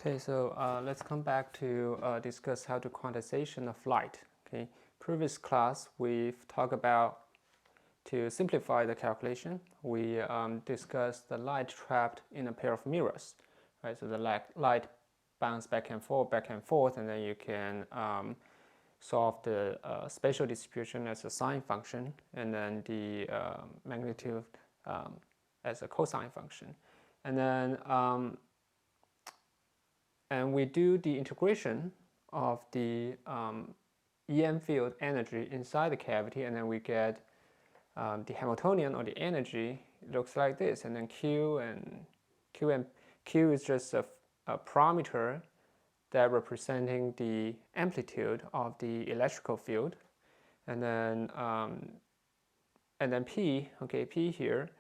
Okay, so let's come back to discuss how to quantization of light. Okay, previous class we've talked about to simplify the calculation. We discussed the light trapped in a pair of mirrors, right? So the light bounce back and forth, and then you can solve the spatial distribution as a sine function, and then the magnitude as a cosine function, and then and we do the integration of the EM field energy inside the cavity, and then we get the Hamiltonian or the energy looks like this, and then Q is just a parameter that representing the amplitude of the electrical field, and then P, okay, P here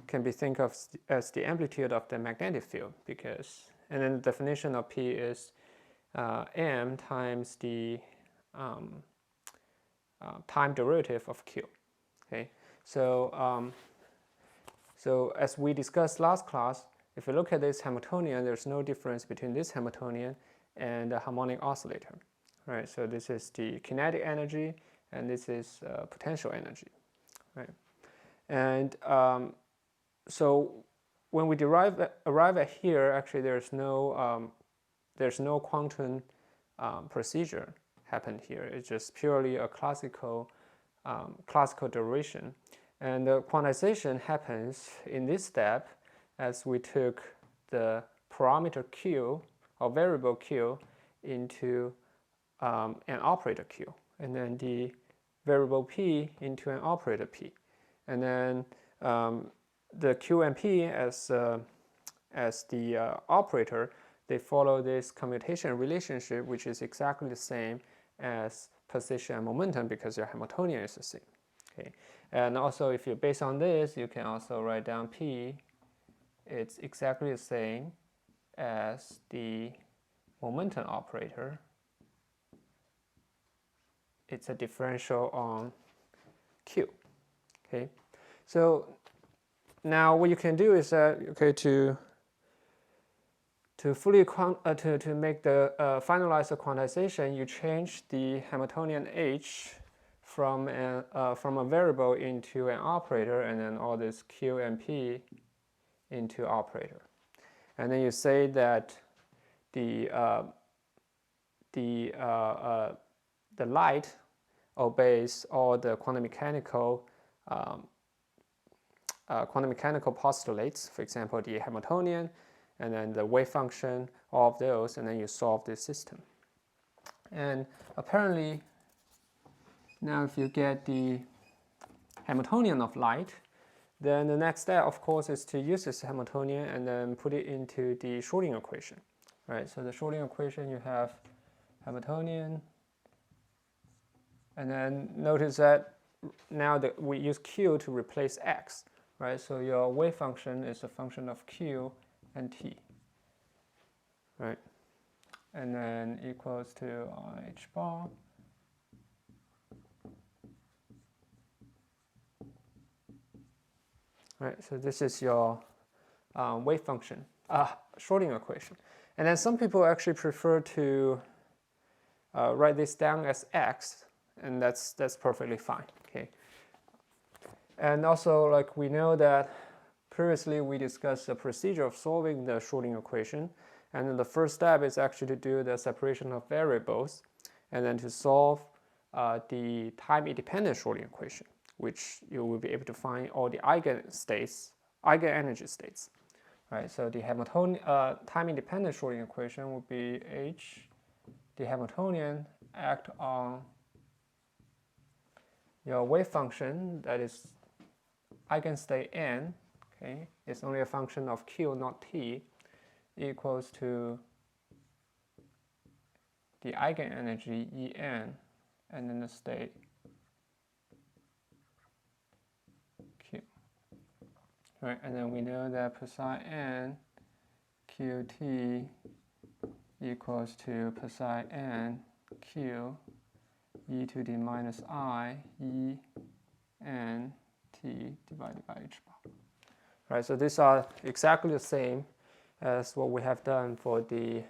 can be think of as the amplitude of the magnetic field, because, and then the definition of P is m times the time derivative of Q. Okay, so so as we discussed last class, if you look at this Hamiltonian, there's no difference between this Hamiltonian and the harmonic oscillator, right? So this is the kinetic energy, and this is potential energy, right? And so when we arrive at here, actually there's no quantum procedure happened here. It's just purely a classical derivation, and the quantization happens in this step as we took the parameter Q or variable Q into an operator Q, and then the variable P into an operator P, and then the Q and P as the operator, they follow this commutation relationship, which is exactly the same as position and momentum because your Hamiltonian is the same. Okay, and also if you base on this, you can also write down P. It's exactly the same as the momentum operator. It's a differential on Q. Okay, so now what you can do is that, okay, to fully to make the finalize the quantization, you change the Hamiltonian H from a variable into an operator, and then all this Q and P into operator, and then you say that the light obeys all the quantum mechanical postulates, for example, the Hamiltonian, and then the wave function, all of those, and then you solve this system. And apparently, now if you get the Hamiltonian of light, then the next step, of course, is to use this Hamiltonian and then put it into the Schrödinger equation, right? So the Schrödinger equation, you have Hamiltonian, and then notice that now that we use Q to replace X, right? So your wave function is a function of Q and T, right? And then equals to H bar. Right, so this is your wave function, Schrödinger equation. And then some people actually prefer to write this down as X, and that's perfectly fine. Okay. And also, like, we know that previously we discussed the procedure of solving the Schrödinger equation, and then the first step is actually to do the separation of variables, and then to solve the time-independent Schrödinger equation, which you will be able to find all the eigenenergy states, right? So the Hamiltonian time-independent Schrödinger equation would be H, the Hamiltonian act on your wave function that is eigenstate n. Okay, it's only a function of Q, not T, equals to the eigenenergy En, and then the state Q. Right, and then we know that psi n Qt equals to psi n Q e to the minus I E n T divided by h bar. Right, so these are exactly the same as what we have done for the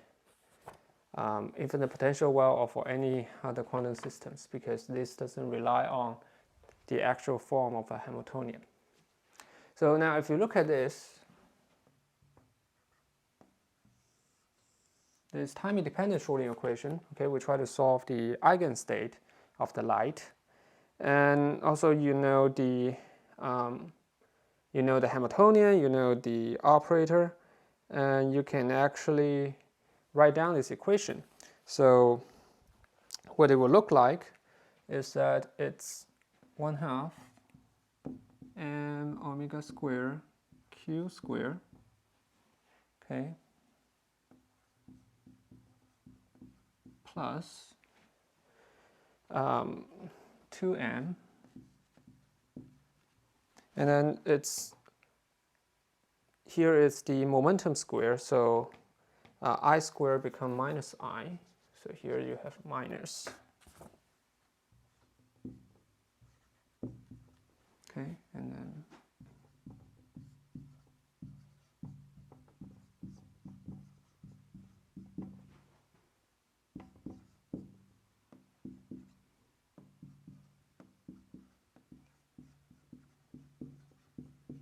infinite potential well or for any other quantum systems, because this doesn't rely on the actual form of a Hamiltonian. So now if you look at this time-independent Schrodinger equation, okay, we try to solve the eigenstate of the light, and also you know the Hamiltonian, you know the operator, and you can actually write down this equation. So what it will look like is that it's 1/2 m omega square q square, okay, plus 2m, and then here is the momentum square, so I squared become minus I, so here you have minus. Okay, and then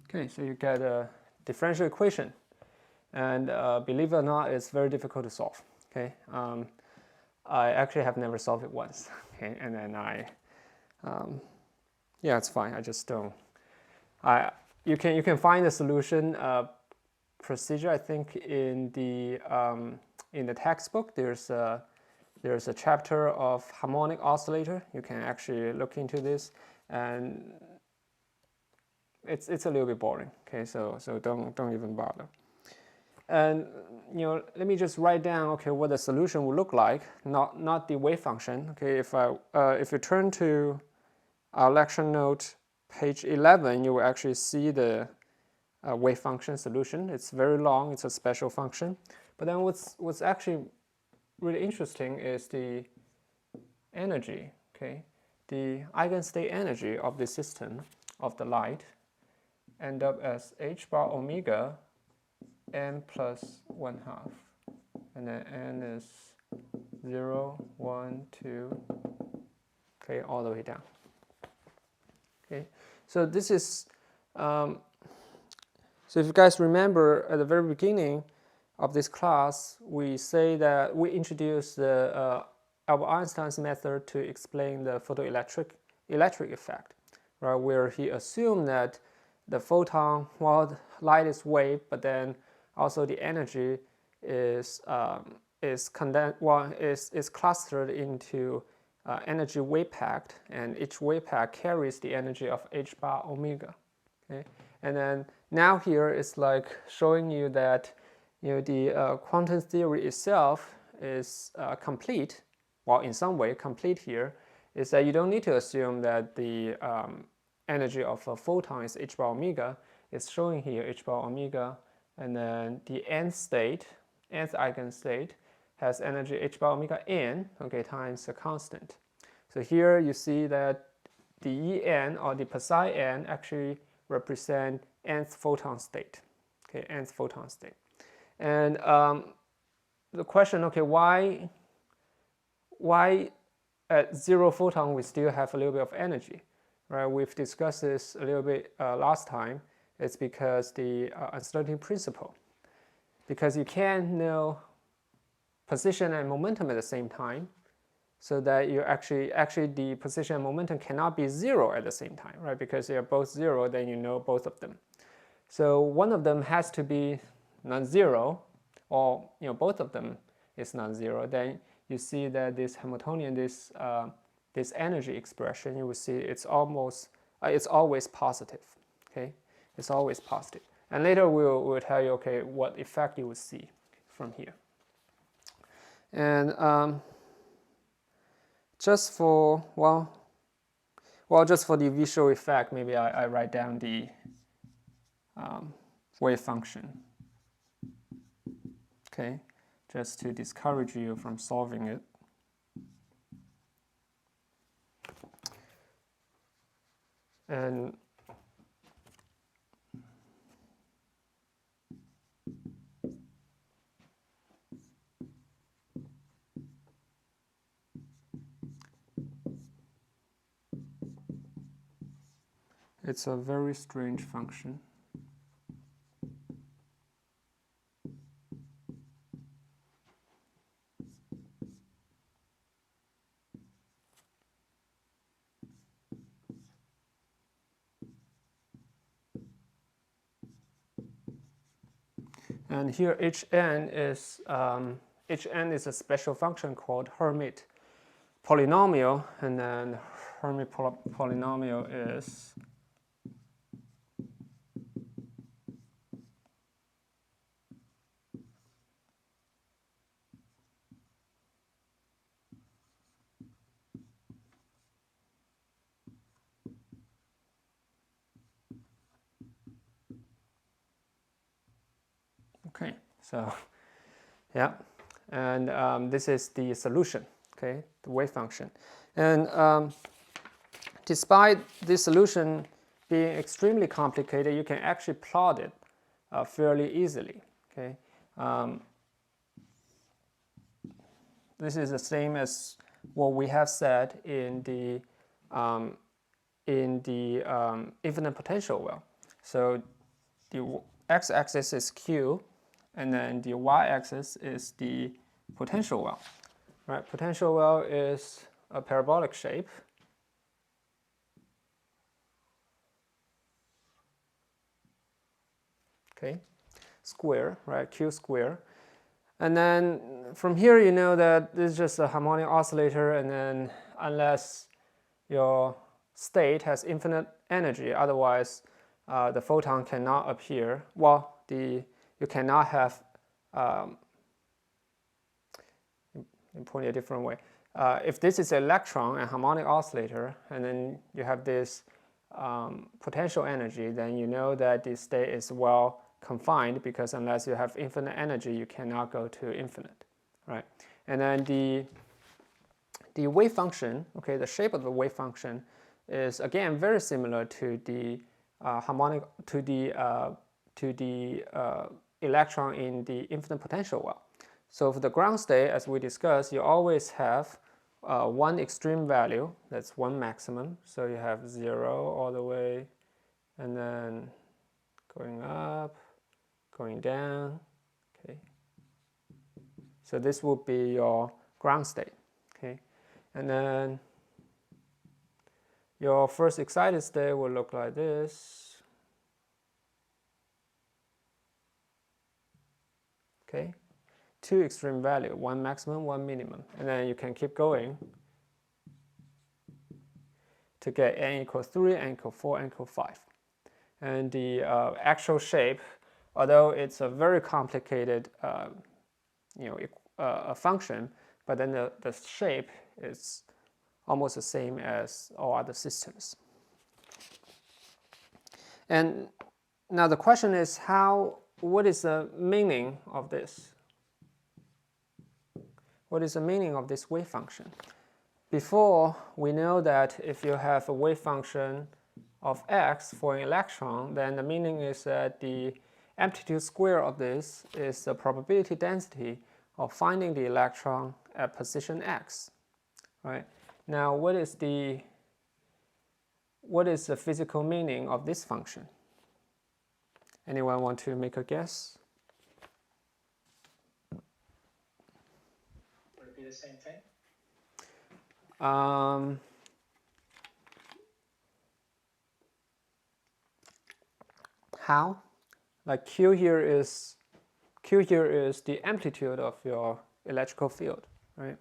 okay, so you get a differential equation, and believe it or not, it's very difficult to solve. Okay, I actually have never solved it once. Okay, and then yeah, it's fine. I just don't. You can find the solution procedure. I think in the textbook there's a chapter of harmonic oscillator. You can actually look into this, and it's a little bit boring. Okay, so don't even bother. And let me just write down, okay, what the solution will look like, not the wave function. Okay, if you turn to our lecture note, page 11, you will actually see the wave function solution. It's very long. It's a special function. But then what's actually really interesting is the energy. Okay, the eigenstate energy of the system of the light end up as h bar omega n plus 1/2, and then n is 0, 1, 2, okay, all the way down. Okay, so this is so if you guys remember at the very beginning of this class, we say that we introduced the Albert Einstein's method to explain the photoelectric effect, right? Where he assumed that the photon, well, light is wave, but then also the energy is clustered into energy wave packet, and each wave packet carries the energy of h bar omega. Okay, and then now here it's like showing you that the quantum theory itself is complete. Well, in some way complete here is that you don't need to assume that the energy of a photon is h bar omega. It's showing here h bar omega, and then the nth eigenstate has energy h bar omega n, okay, times a constant. So here you see that the En or the psi n actually represent nth photon state, okay, nth photon state. And the question, okay, why at 0 photon we still have a little bit of energy, right? We've discussed this a little bit last time. It's because the uncertainty principle, because you can't know position and momentum at the same time, so that you actually the position and momentum cannot be 0 at the same time, right? Because they are both 0, then you know both of them. So one of them has to be non-zero, or both of them is non-zero. Then you see that this Hamiltonian, this energy expression, you will see it's always positive. Okay, it's always positive. And later we'll tell you, okay, what effect you will see from here. And just for the visual effect, maybe I write down the wave function. Okay, just to discourage you from solving it. And It's a very strange function. And here Hn is a special function called Hermite polynomial, and then Hermite polynomial is okay. So yeah, and this is the solution. Okay, the wave function, and despite this solution being extremely complicated, you can actually plot it fairly easily. Okay, this is the same as what we have said in the infinite potential well. So the x-axis is Q, and then the y-axis is the potential well. Right? Potential well is a parabolic shape. Okay, square, right? Q square. And then from here, you know that this is just a harmonic oscillator, and then unless your state has infinite energy, otherwise the photon cannot appear. Well, you cannot have, let me point it a different way. If this is an electron and harmonic oscillator, and then you have this potential energy, then you know that the state is well confined, because unless you have infinite energy, you cannot go to infinite, right? And then the wave function, okay, the shape of the wave function is again very similar to the harmonic to the electron in the infinite potential well. So for the ground state, as we discussed, you always have one extreme value, that's one maximum. So you have 0 all the way, and then going up, going down. Okay. So this will be your ground state. Okay, and then your first excited state will look like this. Okay, two extreme value, one maximum, one minimum, and then you can keep going to get n equals 3, n equals 4, n equals 5. And the actual shape, although it's a very complicated a function, but then the shape is almost the same as all other systems. And now the question is, what is the meaning of this? What is the meaning of this wave function? Before, we know that if you have a wave function of x for an electron, then the meaning is that the amplitude square of this is the probability density of finding the electron at position x, right? Now, what is the physical meaning of this function? Anyone want to make a guess? Would it be the same thing? How? Like Q here is the amplitude of your electrical field, right?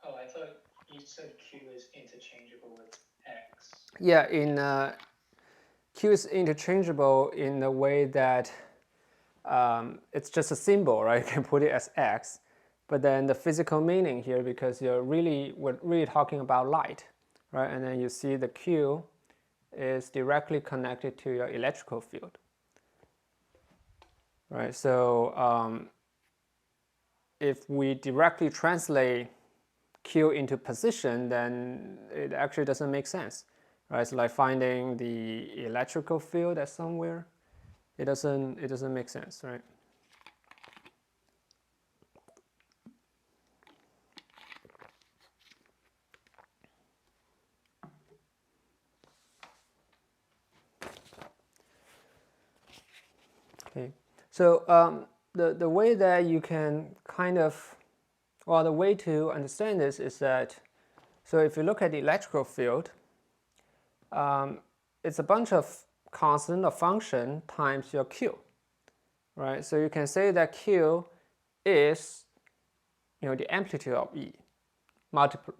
Oh, I thought you said Q is interchangeable with X. Yeah, Q is interchangeable in the way that it's just a symbol, right? You can put it as X, but then the physical meaning here, because we're really talking about light, right? And then you see the Q is directly connected to your electrical field, right? So if we directly translate Q into position, then it actually doesn't make sense, right? It's like finding the electrical field at somewhere. It doesn't make sense, right? Okay, so the way that you can kind of, well, the way to understand this is that, so if you look at the electrical field, it's a bunch of constant or function times your Q, right? So you can say that Q is, the amplitude of E.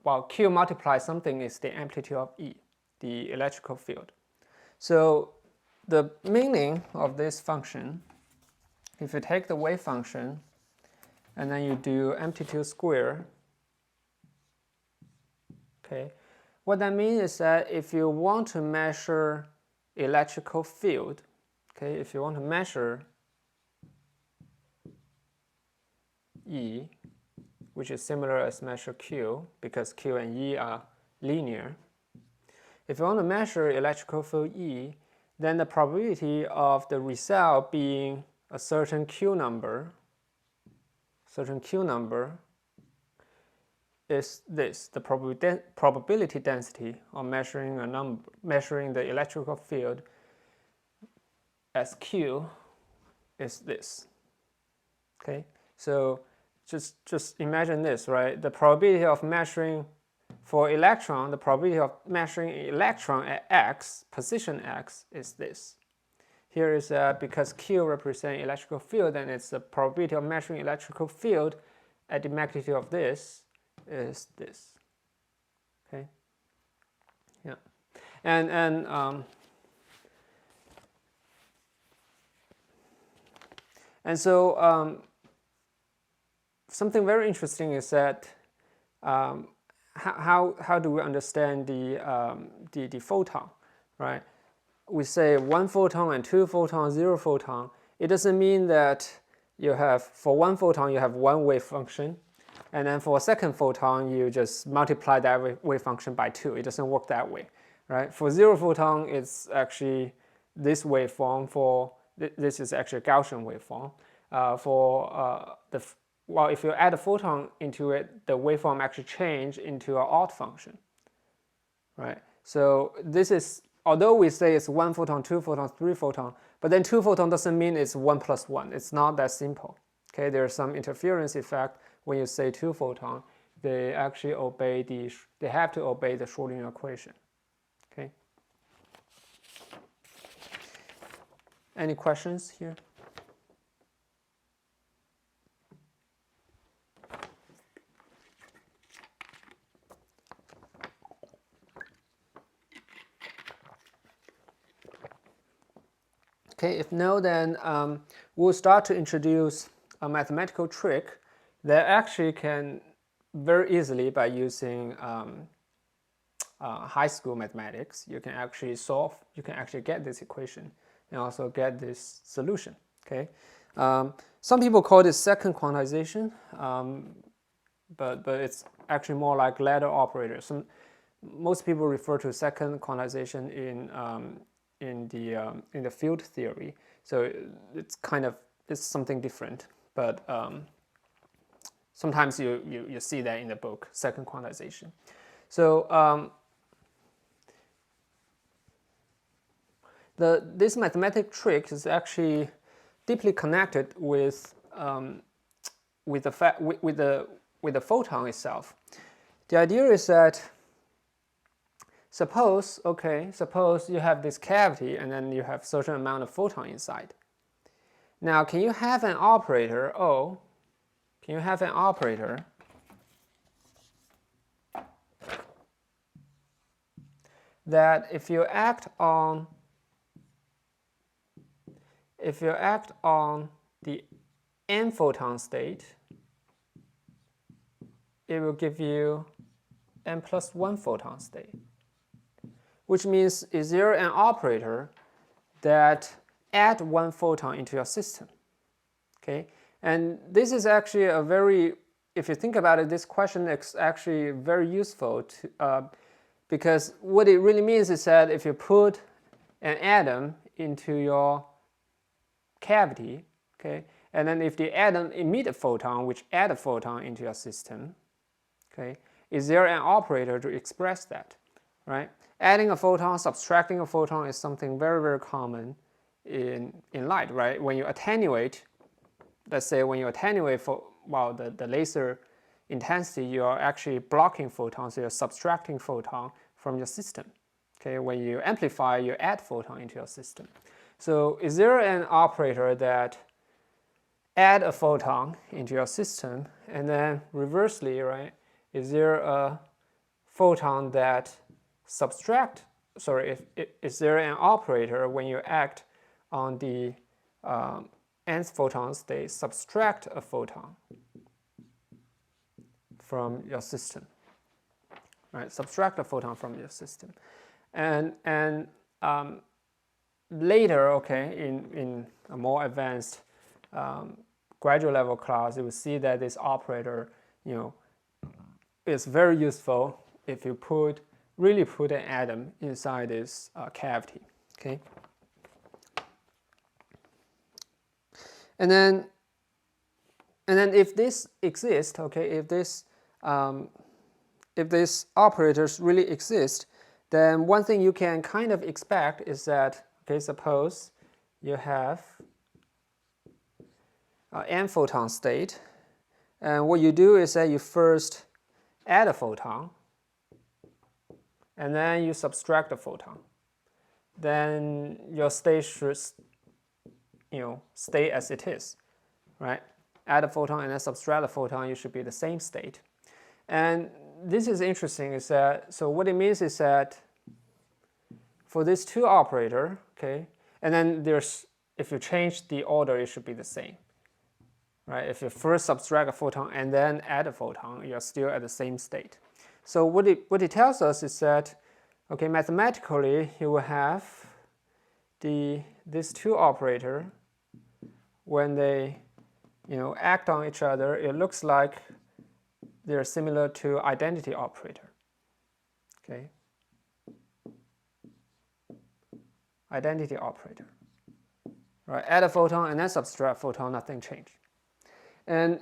Well, Q multiplies something is the amplitude of E, the electrical field. So the meaning of this function, if you take the wave function and then you do amplitude square, okay, what that means is that if you want to measure electrical field, okay, if you want to measure E, which is similar as measure Q, because Q and E are linear. If you want to measure electrical field E, then the probability of the result being a certain Q number is this. The probability density of measuring the electrical field as Q is this. Okay, so just imagine this, right? The probability of measuring for electron, the probability of measuring electron at X, position X, is this. Here is because Q represents electrical field, and it's the probability of measuring electrical field at the magnitude of this is this. Okay. Yeah, and so something very interesting is that how do we understand the photon, right? We say 1 photon and 2 photons, 0 photon. It doesn't mean that you have, for 1 photon you have 1 wave function, and then for a second photon you just multiply that wave function by 2. It doesn't work that way, right? For 0 photon it's actually this waveform. For this is actually a Gaussian waveform. Well, if you add a photon into it, the waveform actually change into an odd function, right? So this is, although we say it's 1 photon, 2 photons, 3 photons, but then 2 photon doesn't mean it's 1 plus 1. It's not that simple. Okay, there's some interference effect when you say 2 photon. They actually they have to obey the Schrodinger equation. Okay. Any questions here? Okay, if no, then we'll start to introduce a mathematical trick that actually can very easily, by using high school mathematics, you can actually get this equation and also get this solution. Okay, some people call this second quantization, but it's actually more like ladder operator. Most people refer to second quantization in the field theory, so it's something different, but sometimes you see that in the book, second quantization. So this mathematic trick is actually deeply connected with the photon itself. The idea is that suppose you have this cavity and then you have a certain amount of photon inside. Now, can you have an operator O? Can you have an operator that if you act on the n photon state, it will give you n plus 1 photon state? Which means, is there an operator that add 1 photon into your system? Okay, and this is actually a very, if you think about it, this question is actually very useful to, because what it really means is that if you put an atom into your cavity, okay, and then if the atom emit a photon, which add a photon into your system, okay, is there an operator to express that, right? Adding a photon, subtracting a photon is something very, very common in light, right? When you attenuate, let's say when you attenuate the laser intensity, you are actually blocking photons, so you're subtracting photon from your system. Okay, when you amplify, you add photon into your system. So is there an operator that add a photon into your system, and then reversely, right? Is there a photon that subtract? Sorry, is there an operator when you act on the nth photons, they subtract a photon from your system, right? Subtract a photon from your system, and later, okay, in a more advanced graduate level class, you will see that this operator, is very useful if you really put an atom inside this cavity, okay. And then if this exists, okay, if these operators really exist, then one thing you can kind of expect is that, okay, suppose you have n photon state, and what you do is that you first add a photon, and then you subtract a photon. Then your state should, stay as it is, right? Add a photon and then subtract a photon, you should be the same state. And this is interesting, is that, so what it means is that for these two operator, okay, and then if you change the order, it should be the same, right? If you first subtract a photon and then add a photon, you're still at the same state. So what it tells us is that, okay, mathematically, you will have these two operator, when they act on each other, it looks like they're similar to identity operator. Okay, identity operator. Right, add a photon and then subtract photon, nothing changed. And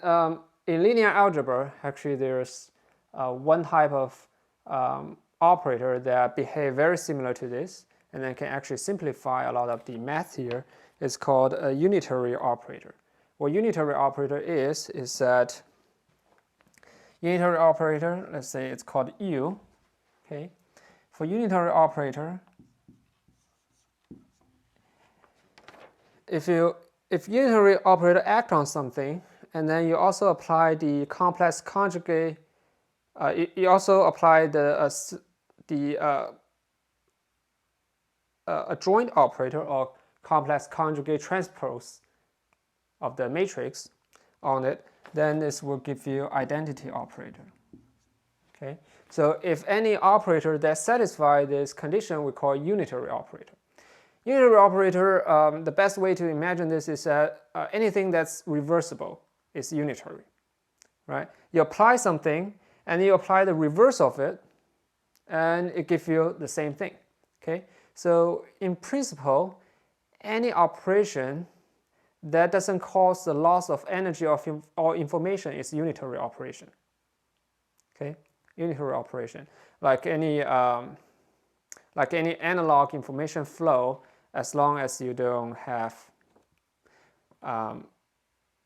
in linear algebra, actually, there's one type of operator that behave very similar to this, and then can actually simplify a lot of the math here. It's called a unitary operator. What unitary operator is that unitary operator, let's say it's called U, okay? For unitary operator, if unitary operator act on something, and then you also apply the complex conjugate, you also apply the adjoint operator or complex conjugate transpose of the matrix on it, then this will give you identity operator. Okay, so if any operator that satisfies this condition, we call unitary operator. Unitary operator, the best way to imagine this is that anything that's reversible is unitary, right? You apply something, and you apply the reverse of it, and it gives you the same thing. Okay, so in principle, any operation that doesn't cause the loss of energy or information is unitary operation. Okay, unitary operation, like any analog information flow, as long as you don't have,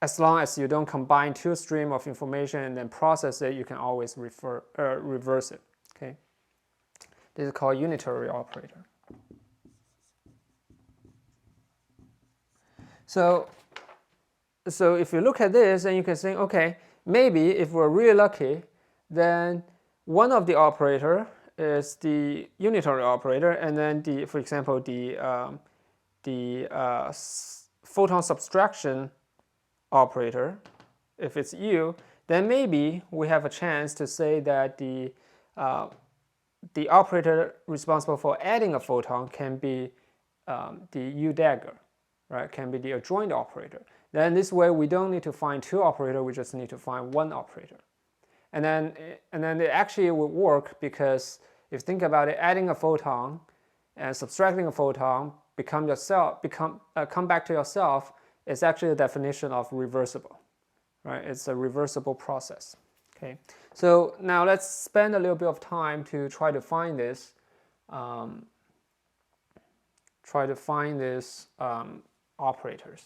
as long as you don't combine two streams of information and then process it, you can always reverse it. Okay, this is called unitary operator. So if you look at this, then you can think, okay, maybe if we're really lucky, then one of the operator is the unitary operator, and then for example, the photon subtraction operator, if it's U, then maybe we have a chance to say that the operator responsible for adding a photon can be the U dagger, right? Can be the adjoint operator. Then this way we don't need to find two operators, we just need to find one operator. And then it actually would work, because if you think about it, adding a photon and subtracting a photon come back to yourself is actually the definition of reversible, right? It's a reversible process. Okay, so now let's spend a little bit of time to try to find this. try to find these operators.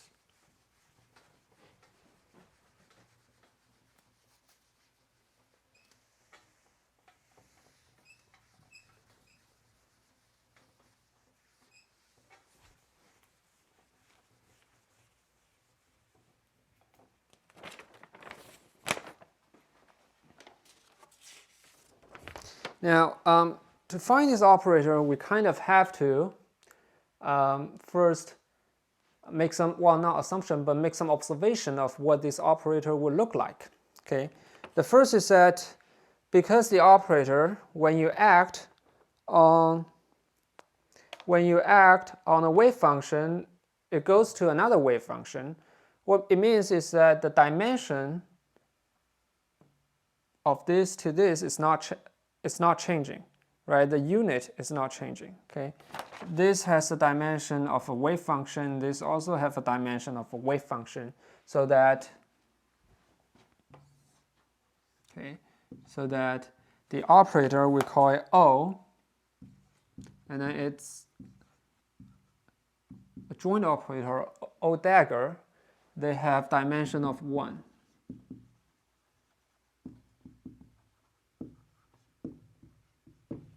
Now, to find this operator, we kind of have to first make some, well, not assumption, but make some observation of what this operator would look like. Okay, the first is that because the operator, when you act on a wave function, it goes to another wave function. What it means is that the dimension of this to this is not changing, right? The unit is not changing. Okay, this has a dimension of a wave function. This also has a dimension of a wave function, so that the operator we call it O, and then it's a joint operator O dagger. They have dimension of 1.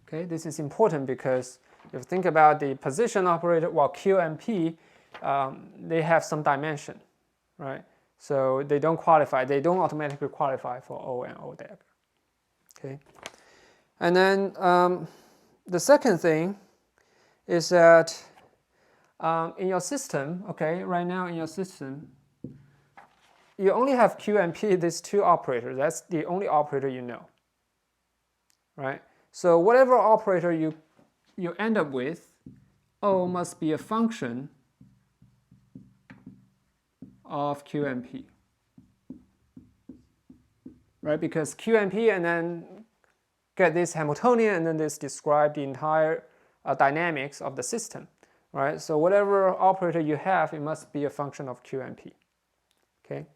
Okay, this is important because if you think about the position operator, well, Q and P, they have some dimension, right? So they don't qualify. They don't automatically qualify for O and O dagger. Okay, and then the second thing is that in your system, okay, right now in your system, you only have Q and P, these two operators. That's the only operator you know, right? So whatever operator you end up with, O must be a function of Q and P, right? Because Q and P, and then get this Hamiltonian, and then this describe the entire dynamics of the system, right? So whatever operator you have, it must be a function of Q and P. Okay.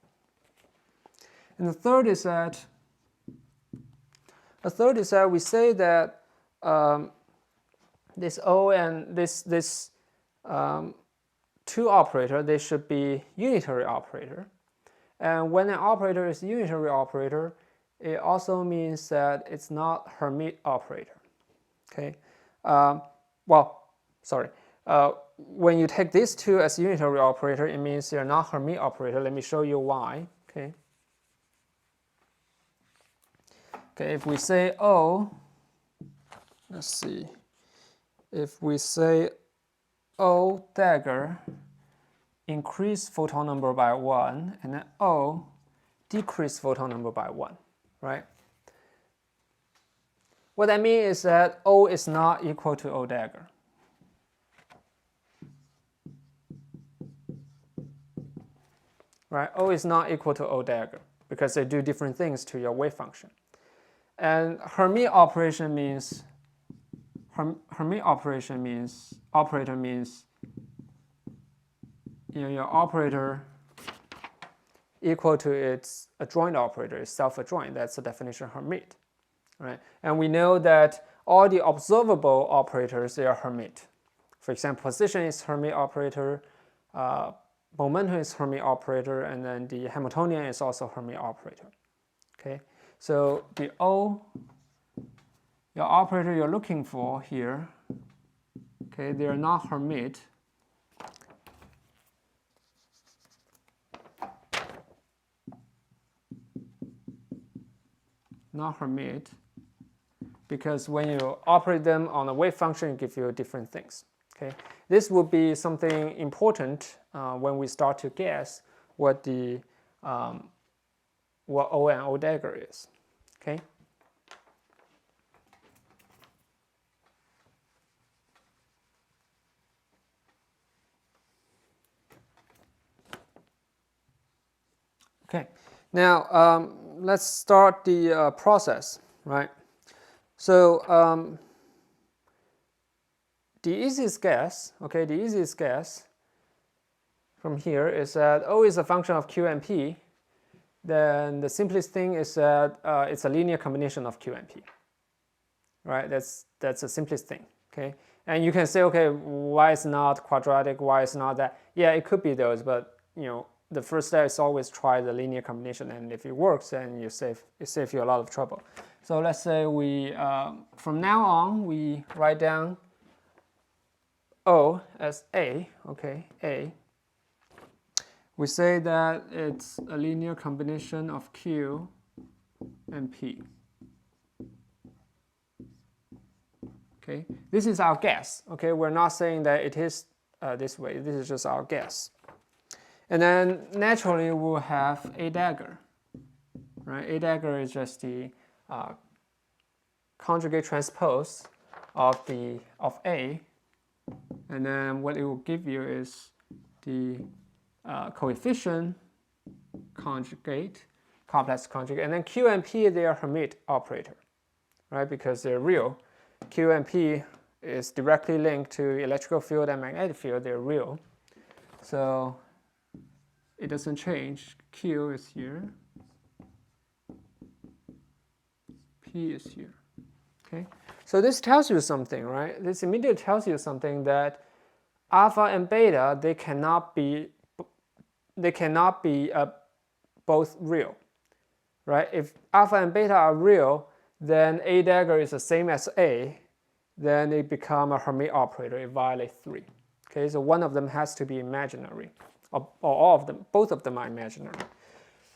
And the third is that we say that this O and this two operator, they should be unitary operator. And when an operator is a unitary operator, it also means that it's not Hermite operator. Okay. When you take these two as unitary operator, it means they're not Hermite operator. Let me show you why. Okay. Okay, if we say O, let's see, if we say O dagger increase photon number by 1, and then O decrease photon number by 1, right? What that means is that O is not equal to O dagger. Right? O is not equal to O dagger because they do different things to your wave function. And Hermite operation means operator means your operator equal to its adjoint operator is self-adjoint. That's the definition of Hermite, right? And we know that all the observable operators, they are Hermite. For example, position is Hermite operator, momentum is Hermite operator, and then the Hamiltonian is also Hermite operator. Okay, so the O, your operator you're looking for here, okay, they are not Hermite. Not Hermite, because when you operate them on a wave function, it gives you different things. Okay, this will be something important when we start to guess what the what O and O dagger is. Okay. Okay. Now let's start the process, right? So the easiest guess, okay, the easiest guess from here is that O is a function of Q and P. Then the simplest thing is that it's a linear combination of Q and P. Right? That's the simplest thing. Okay. And you can say, okay, why is not quadratic? Why is not that? Yeah, it could be those, but the first step is always try the linear combination, and if it works, then it saves you a lot of trouble. So let's say we, from now on, we write down O as A, okay, A. We say that it's a linear combination of Q and P. Okay, this is our guess. Okay, we're not saying that it is this way. This is just our guess. And then naturally we'll have A dagger. Right, A dagger is just the conjugate transpose of A, and then what it will give you is the coefficient conjugate, complex conjugate, and then Q and P, they are Hermite operator, right? Because they're real. Q and P is directly linked to electrical field and magnetic field. They're real, so it doesn't change. Q is here, P is here. Okay, so this tells you something, right? This immediately tells you something that alpha and beta, they cannot be both real, right? If alpha and beta are real, then A dagger is the same as A, then it becomes a Hermite operator. It violates 3. Okay, so one of them has to be imaginary, or all of them, both of them are imaginary.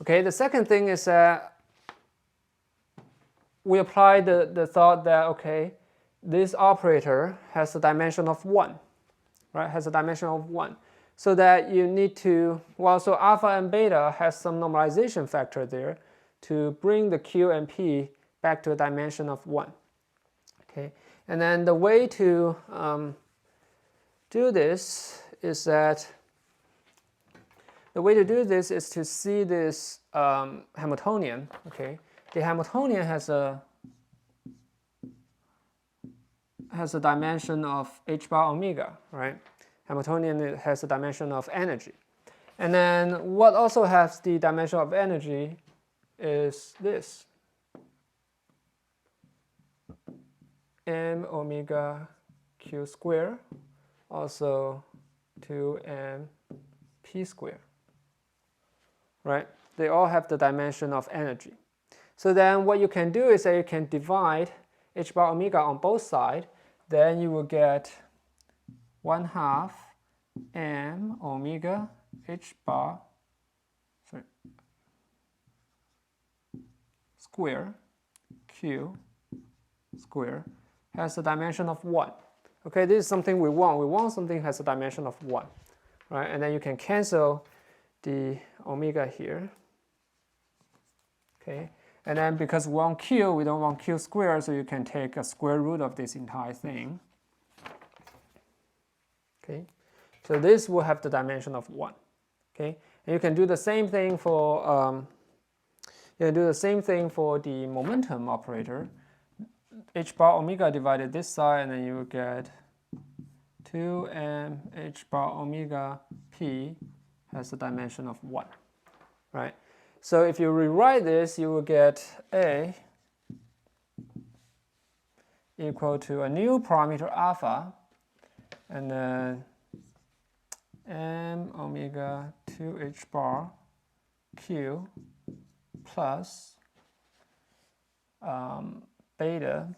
Okay, the second thing is that we apply the thought that, okay, this operator has a dimension of 1, right? Has a dimension of 1. So that you need to, well, so alpha and beta has some normalization factor there to bring the Q and P back to a dimension of 1. Okay, and then the way to do this is that, the way to do this is to see this Hamiltonian, okay? The Hamiltonian has a dimension of h bar omega, right? Hamiltonian has a dimension of energy. And then what also has the dimension of energy is this. M omega q square, also 2m p square, right? They all have the dimension of energy. So then what you can do is that you can divide h bar omega on both sides. Then you will get 1/2 m omega h bar square q square has a dimension of 1. Okay, this is something we want. We want something has a dimension of 1, right? And then you can cancel the omega here. Okay, and then because we want q, we don't want q squared, so you can take a square root of this entire thing. Okay, so this will have the dimension of 1. Okay, and you can do the same thing for the momentum operator. H bar omega divided this side, and then you will get 2m h bar omega p has a dimension of 1, right? So if you rewrite this, you will get A equal to a new parameter alpha, and then m omega 2h bar q plus beta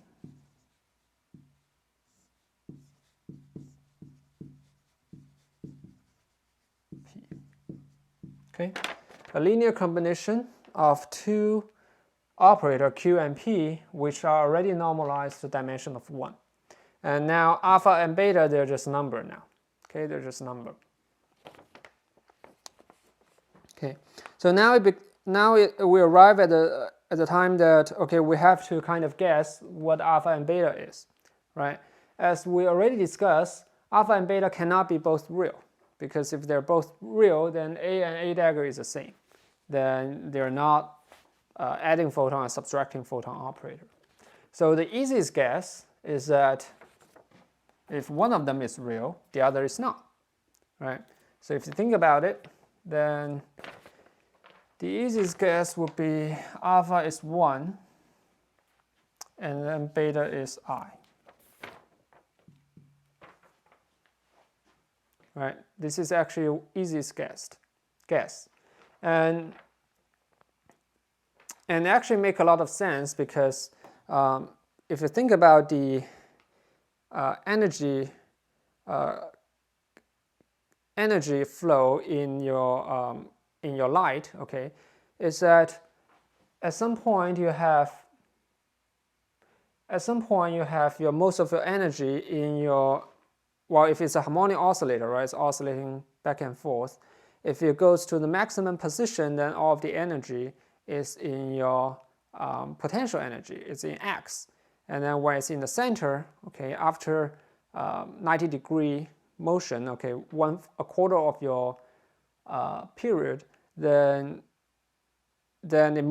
p. Okay, a linear combination of two operator q and p, which are already normalized to dimension of 1. And now alpha and beta, they're just number now. Okay, they're just number. Okay, so now we arrive at the time that, okay, we have to kind of guess what alpha and beta is, right? As we already discussed, alpha and beta cannot be both real, because if they're both real, then A and A dagger is the same. Then they're not adding photon and subtracting photon operator. So the easiest guess is that if one of them is real, the other is not, right? So if you think about it, then the easiest guess would be alpha is 1, and then beta is I. right? This is actually easiest guess, and actually make a lot of sense because if you think about the energy flow in your light, okay, is that at some point you have your most of your energy in your, well, if it's a harmonic oscillator, right, it's oscillating back and forth. If it goes to the maximum position, then all of the energy is in your potential energy. It's in X. And then when it's in the center, okay, after 90-degree motion, okay, a quarter of your period, then it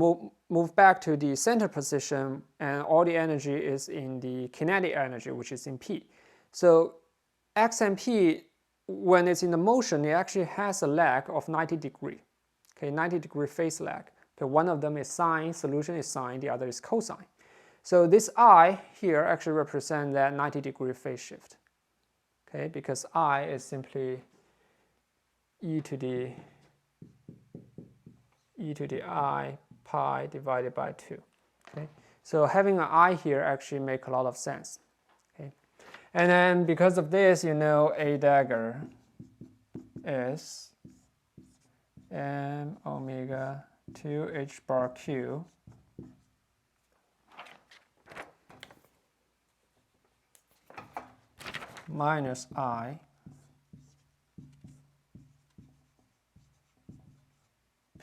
move back to the center position, and all the energy is in the kinetic energy, which is in P. So X and P, when it's in the motion, it actually has a lag of 90 degree. Okay, 90-degree phase lag. Okay, one of them is sine, solution is sine, the other is cosine. So this I here actually represents that 90-degree phase shift. Okay, because I is simply e to the I pi divided by 2. Okay, so having an I here actually makes a lot of sense. Okay, and then because of this, you know A dagger is m omega 2 h bar q minus I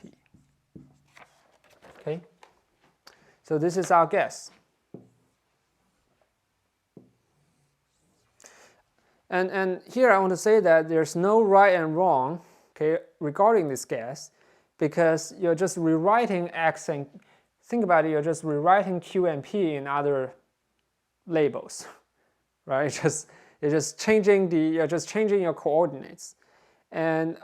p. Okay, so this is our guess. And here I want to say that there's no right and wrong, okay, regarding this guess, because you're just rewriting X and, think about it, you're just rewriting Q and P in other labels, right? You're just changing your coordinates, and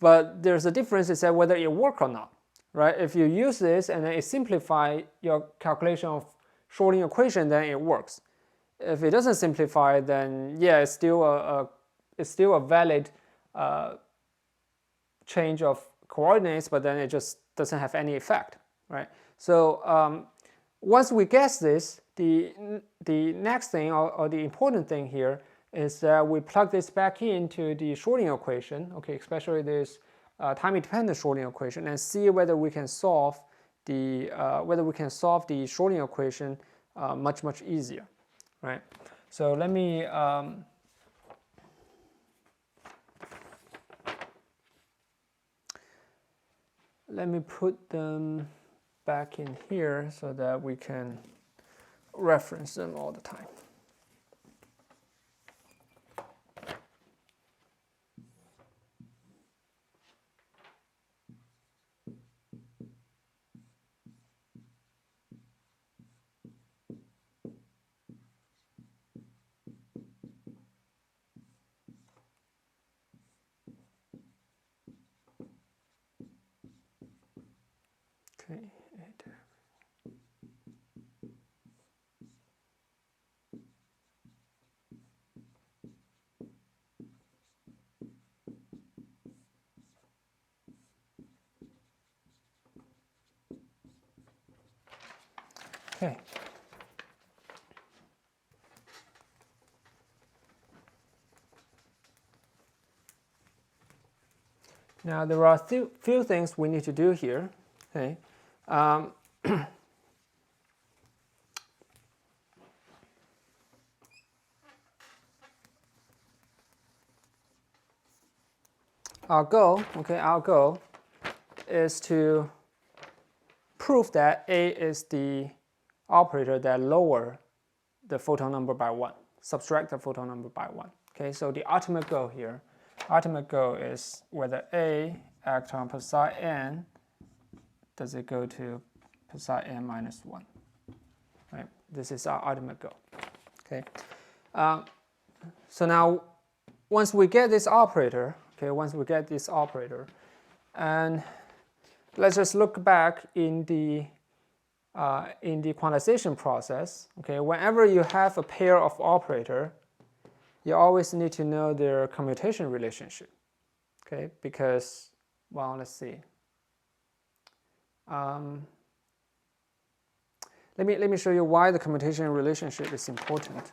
but there's a difference is that whether it works or not, right? If you use this and then it simplify your calculation of Schrodinger equation, then it works. If it doesn't simplify, then yeah, it's still a valid change of coordinates, but then it just doesn't have any effect, right? So once we guess this, the next thing or the important thing here is that we plug this back into the Schrodinger equation, okay, especially this time-independent Schrodinger equation, and see whether we can solve the Schrodinger equation much easier, right? So let me put them back in here so that we can reference them all the time. Okay. Okay. Now there are a few things we need to do here. Okay. Our goal is to prove that A is the operator that lower the photon number by 1, subtract the photon number by 1. Okay, so the ultimate goal is whether A act on psi n, does it go to psi n minus 1? Right, this is our ultimate goal. Okay, so now once we get this operator, and let's just look back in the quantization process. Okay, whenever you have a pair of operator, you always need to know their commutation relationship, okay? Because, well, let's see. Let me show you why the commutation relationship is important.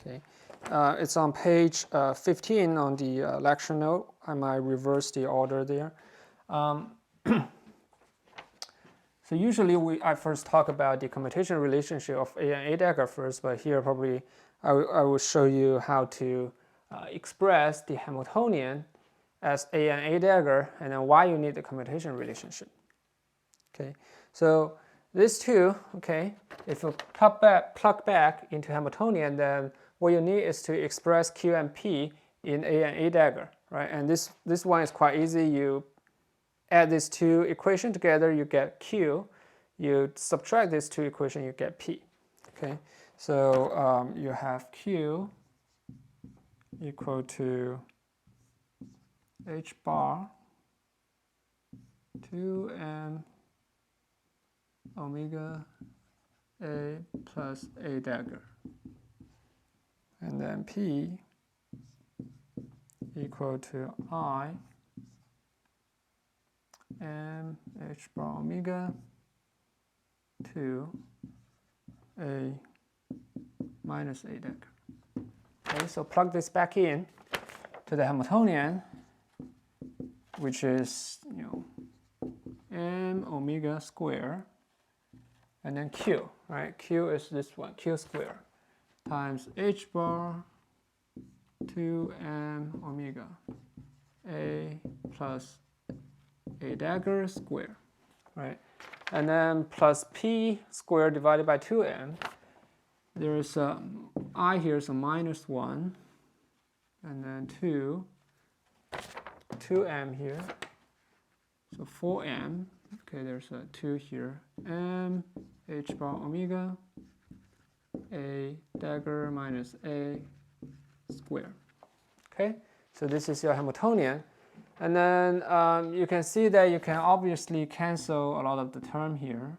Okay, it's on page 15 on the lecture note. I might reverse the order there. So usually I first talk about the commutation relationship of A and A dagger first, but here probably I will show you how to express the Hamiltonian as A and A dagger, and then why you need the commutation relationship. Okay, so these two, okay, if you plug back into Hamiltonian, then what you need is to express Q and P in A and A dagger, right? And this one is quite easy. You add these two equations together, you get Q. You subtract these two equations, you get P. Okay, so you have Q equal to H bar 2m omega A plus A dagger. And then P equal to I m H bar omega 2 A minus A dagger. Okay, so plug this back in to the Hamiltonian, which is, m omega square, and then Q, right? Q is this one, Q square, times H bar 2m omega A plus A dagger square, right? And then plus P squared divided by 2m. There is I here, so minus 1, and then 2m here, so 4m. Okay, there's a 2 here. M H bar omega A dagger minus A square. Okay, so this is your Hamiltonian. And then you can see that you can obviously cancel a lot of the term here.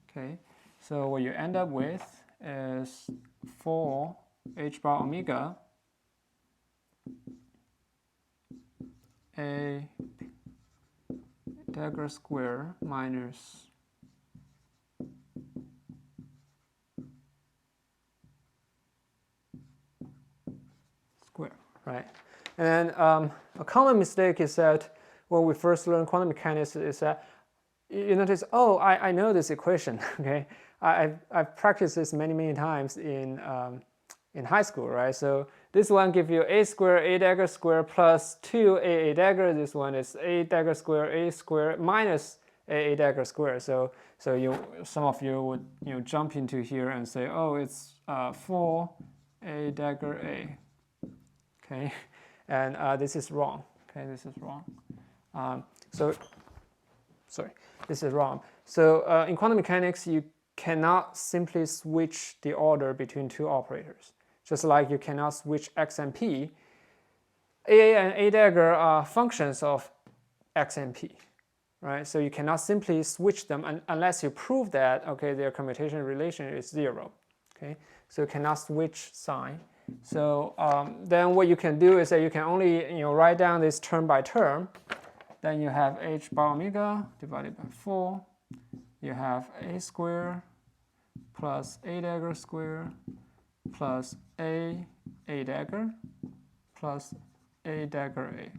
Okay, so what you end up with is 4 H bar omega A dagger square minus square, right? And then a common mistake is that when we first learn quantum mechanics is that you notice, oh, I know this equation, okay? I've practiced this many times in high school, right? So this one gives you A square, A dagger square plus 2A dagger. This one is A dagger square, A square minus A dagger square. So some of you would jump into here and say, oh, it's 4 A dagger A, okay? And this is wrong, okay? This is wrong. This is wrong. So in quantum mechanics, you cannot simply switch the order between two operators. Just like you cannot switch x and p, A and A dagger are functions of x and p, right? So you cannot simply switch them unless you prove that, okay, their commutation relation is 0, okay? So you cannot switch sign. So then what you can do is that you can only write down this term by term. Then you have H bar omega divided by 4. You have A square plus A dagger square plus A dagger plus A dagger A.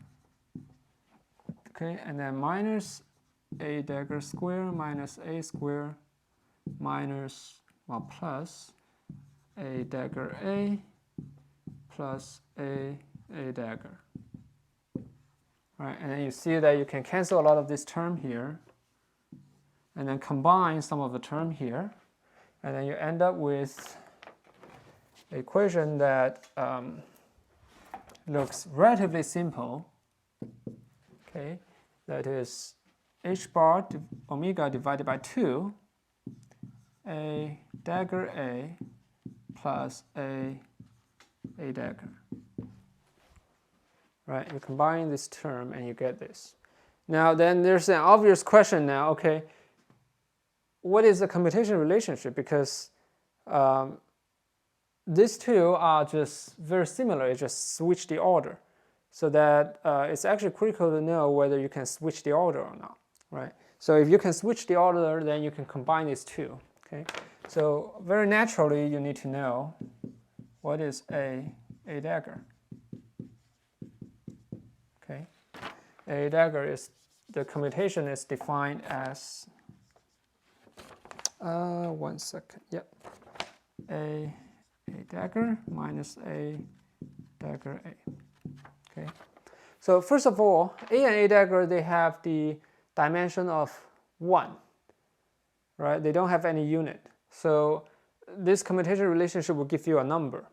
Okay, and then minus A dagger square minus A square minus, well, plus A dagger A plus A dagger. Right, and then you see that you can cancel a lot of this term here, and then combine some of the term here, and then you end up with an equation that looks relatively simple. Okay, that is H bar omega divided by 2, A dagger A plus A dagger. Right, you combine this term and you get this. Now then there's an obvious question now, okay, what is the commutation relationship? Because these two are just very similar. You just switch the order, so that it's actually critical to know whether you can switch the order or not, right? So if you can switch the order, then you can combine these two. Okay, so very naturally you need to know what is a dagger. Okay, a dagger is, the commutation is defined as 1 second. Yep, a dagger minus a dagger a. Okay, so first of all, a and a dagger, they have the dimension of 1, right? They don't have any unit. So this commutation relationship will give you a number.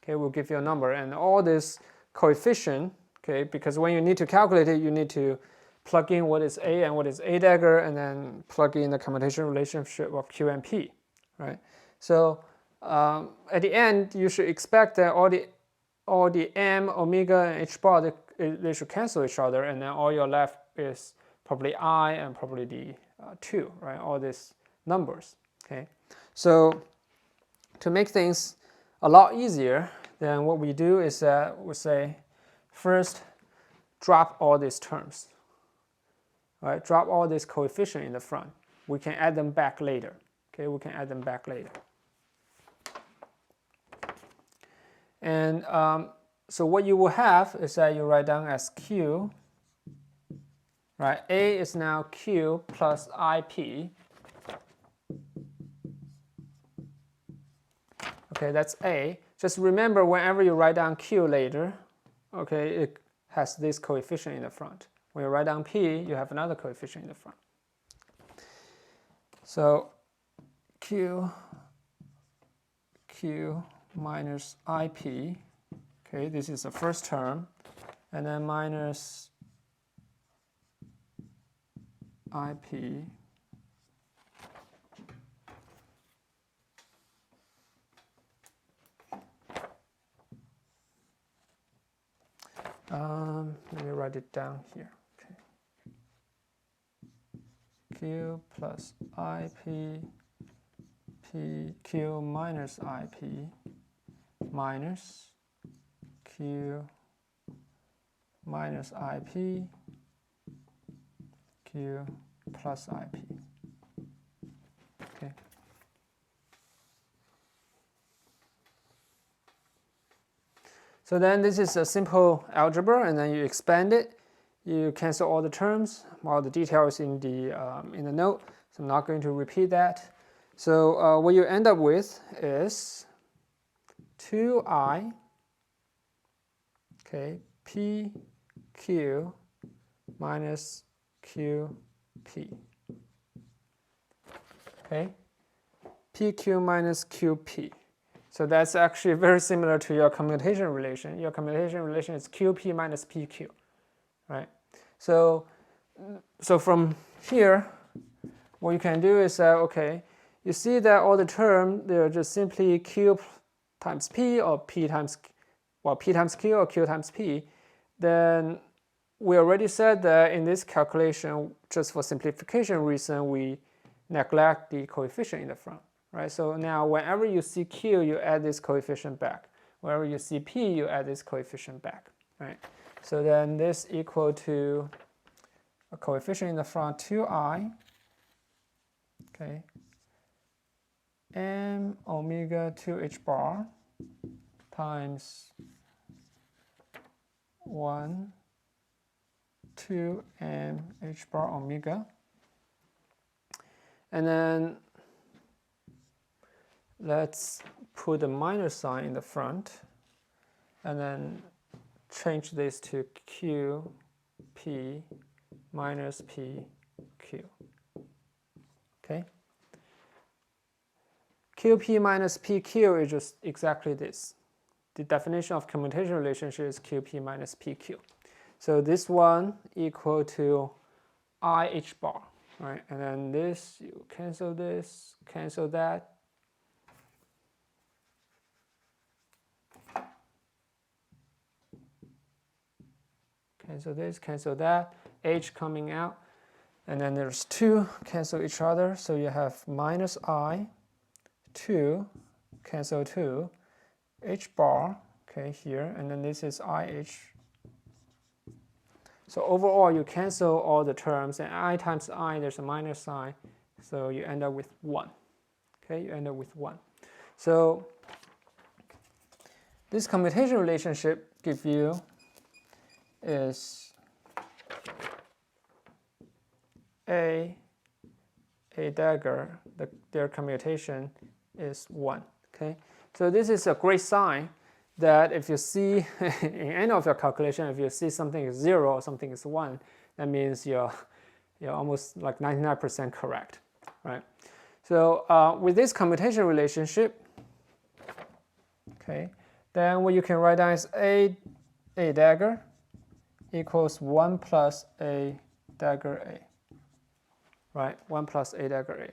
Okay, will give you a number, and all this coefficient, okay, because when you need to calculate it, you need to plug in what is a and what is a dagger, and then plug in the commutation relationship of q and p, right? So at the end, you should expect that all the m, omega, and h bar, they should cancel each other, and then all you're left is probably I and probably the 2, right? All these numbers, okay? So to make things a lot easier, then what we do is that we say, first, drop all these terms, right? Drop all this coefficient in the front. We can add them back later, okay? We can add them back later. And so what you will have is that you write down as q, right? A is now q plus ip. Okay, that's A. Just remember, whenever you write down q later, okay, it has this coefficient in the front. When you write down p, you have another coefficient in the front. So q minus ip, okay, this is the first term, and then minus ip let me write it down here. Okay. Q plus ip, q minus ip minus q minus ip, q plus ip. Okay. So then this is a simple algebra, and then you expand it. You cancel all the terms. All the details in the note, so I'm not going to repeat that. So what you end up with is 2i, okay, pq minus qp. Okay, pq minus qp. So that's actually very similar to your commutation relation. Your commutation relation is qp minus pq, right? So from here, what you can do is that, okay, you see that all the terms, they're just simply q times p, or p times q, or q times p. Then we already said that in this calculation, just for simplification reason, we neglect the coefficient in the front. Right, so now whenever you see q, you add this coefficient back. Whenever you see p, you add this coefficient back. Right, so then this equal to a coefficient in the front 2i, okay, m omega 2h bar times 1 2m h bar omega, and then let's put a minus sign in the front, and then change this to qp minus pq. Okay? qp minus pq is just exactly this. The definition of commutation relationship is qp minus pq. So this one equal to ih bar, right? And then this, you cancel this, cancel that. Cancel this, cancel that, h coming out, and then there's 2 cancel each other, so you have minus I 2, cancel 2, h bar, okay, here, and then this is IH. So overall, you cancel all the terms, and I times I, there's a minus sign, so you end up with 1. Okay, you end up with 1. So this commutation relationship give you is A dagger, their commutation is 1. Okay, so this is a great sign that if you see in any of your calculation, if you see something is 0 or something is 1, that means you're almost like 99% correct, right? So with this commutation relationship, okay, then what you can write down is A dagger equals 1 plus A dagger A, right? 1 plus A dagger A.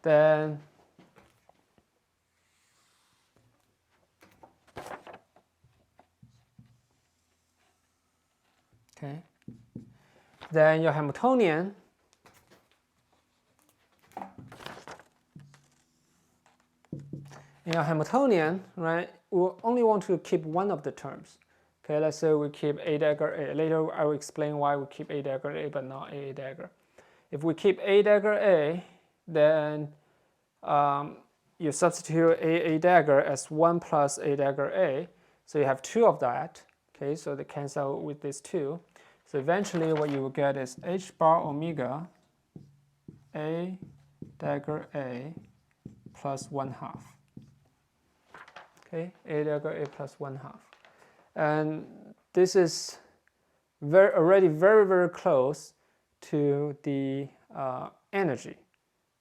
Then okay, then your Hamiltonian right, we'll only want to keep one of the terms. Okay, let's say we keep A dagger A. Later I will explain why we keep A dagger A but not A dagger. If we keep A dagger A, then you substitute A dagger as 1 plus A dagger A. So you have 2 of that. Okay, so they cancel with this 2. So eventually what you will get is H bar omega A dagger A plus 1/2. Okay, A dagger A plus 1/2. And this is already very, very close to the energy,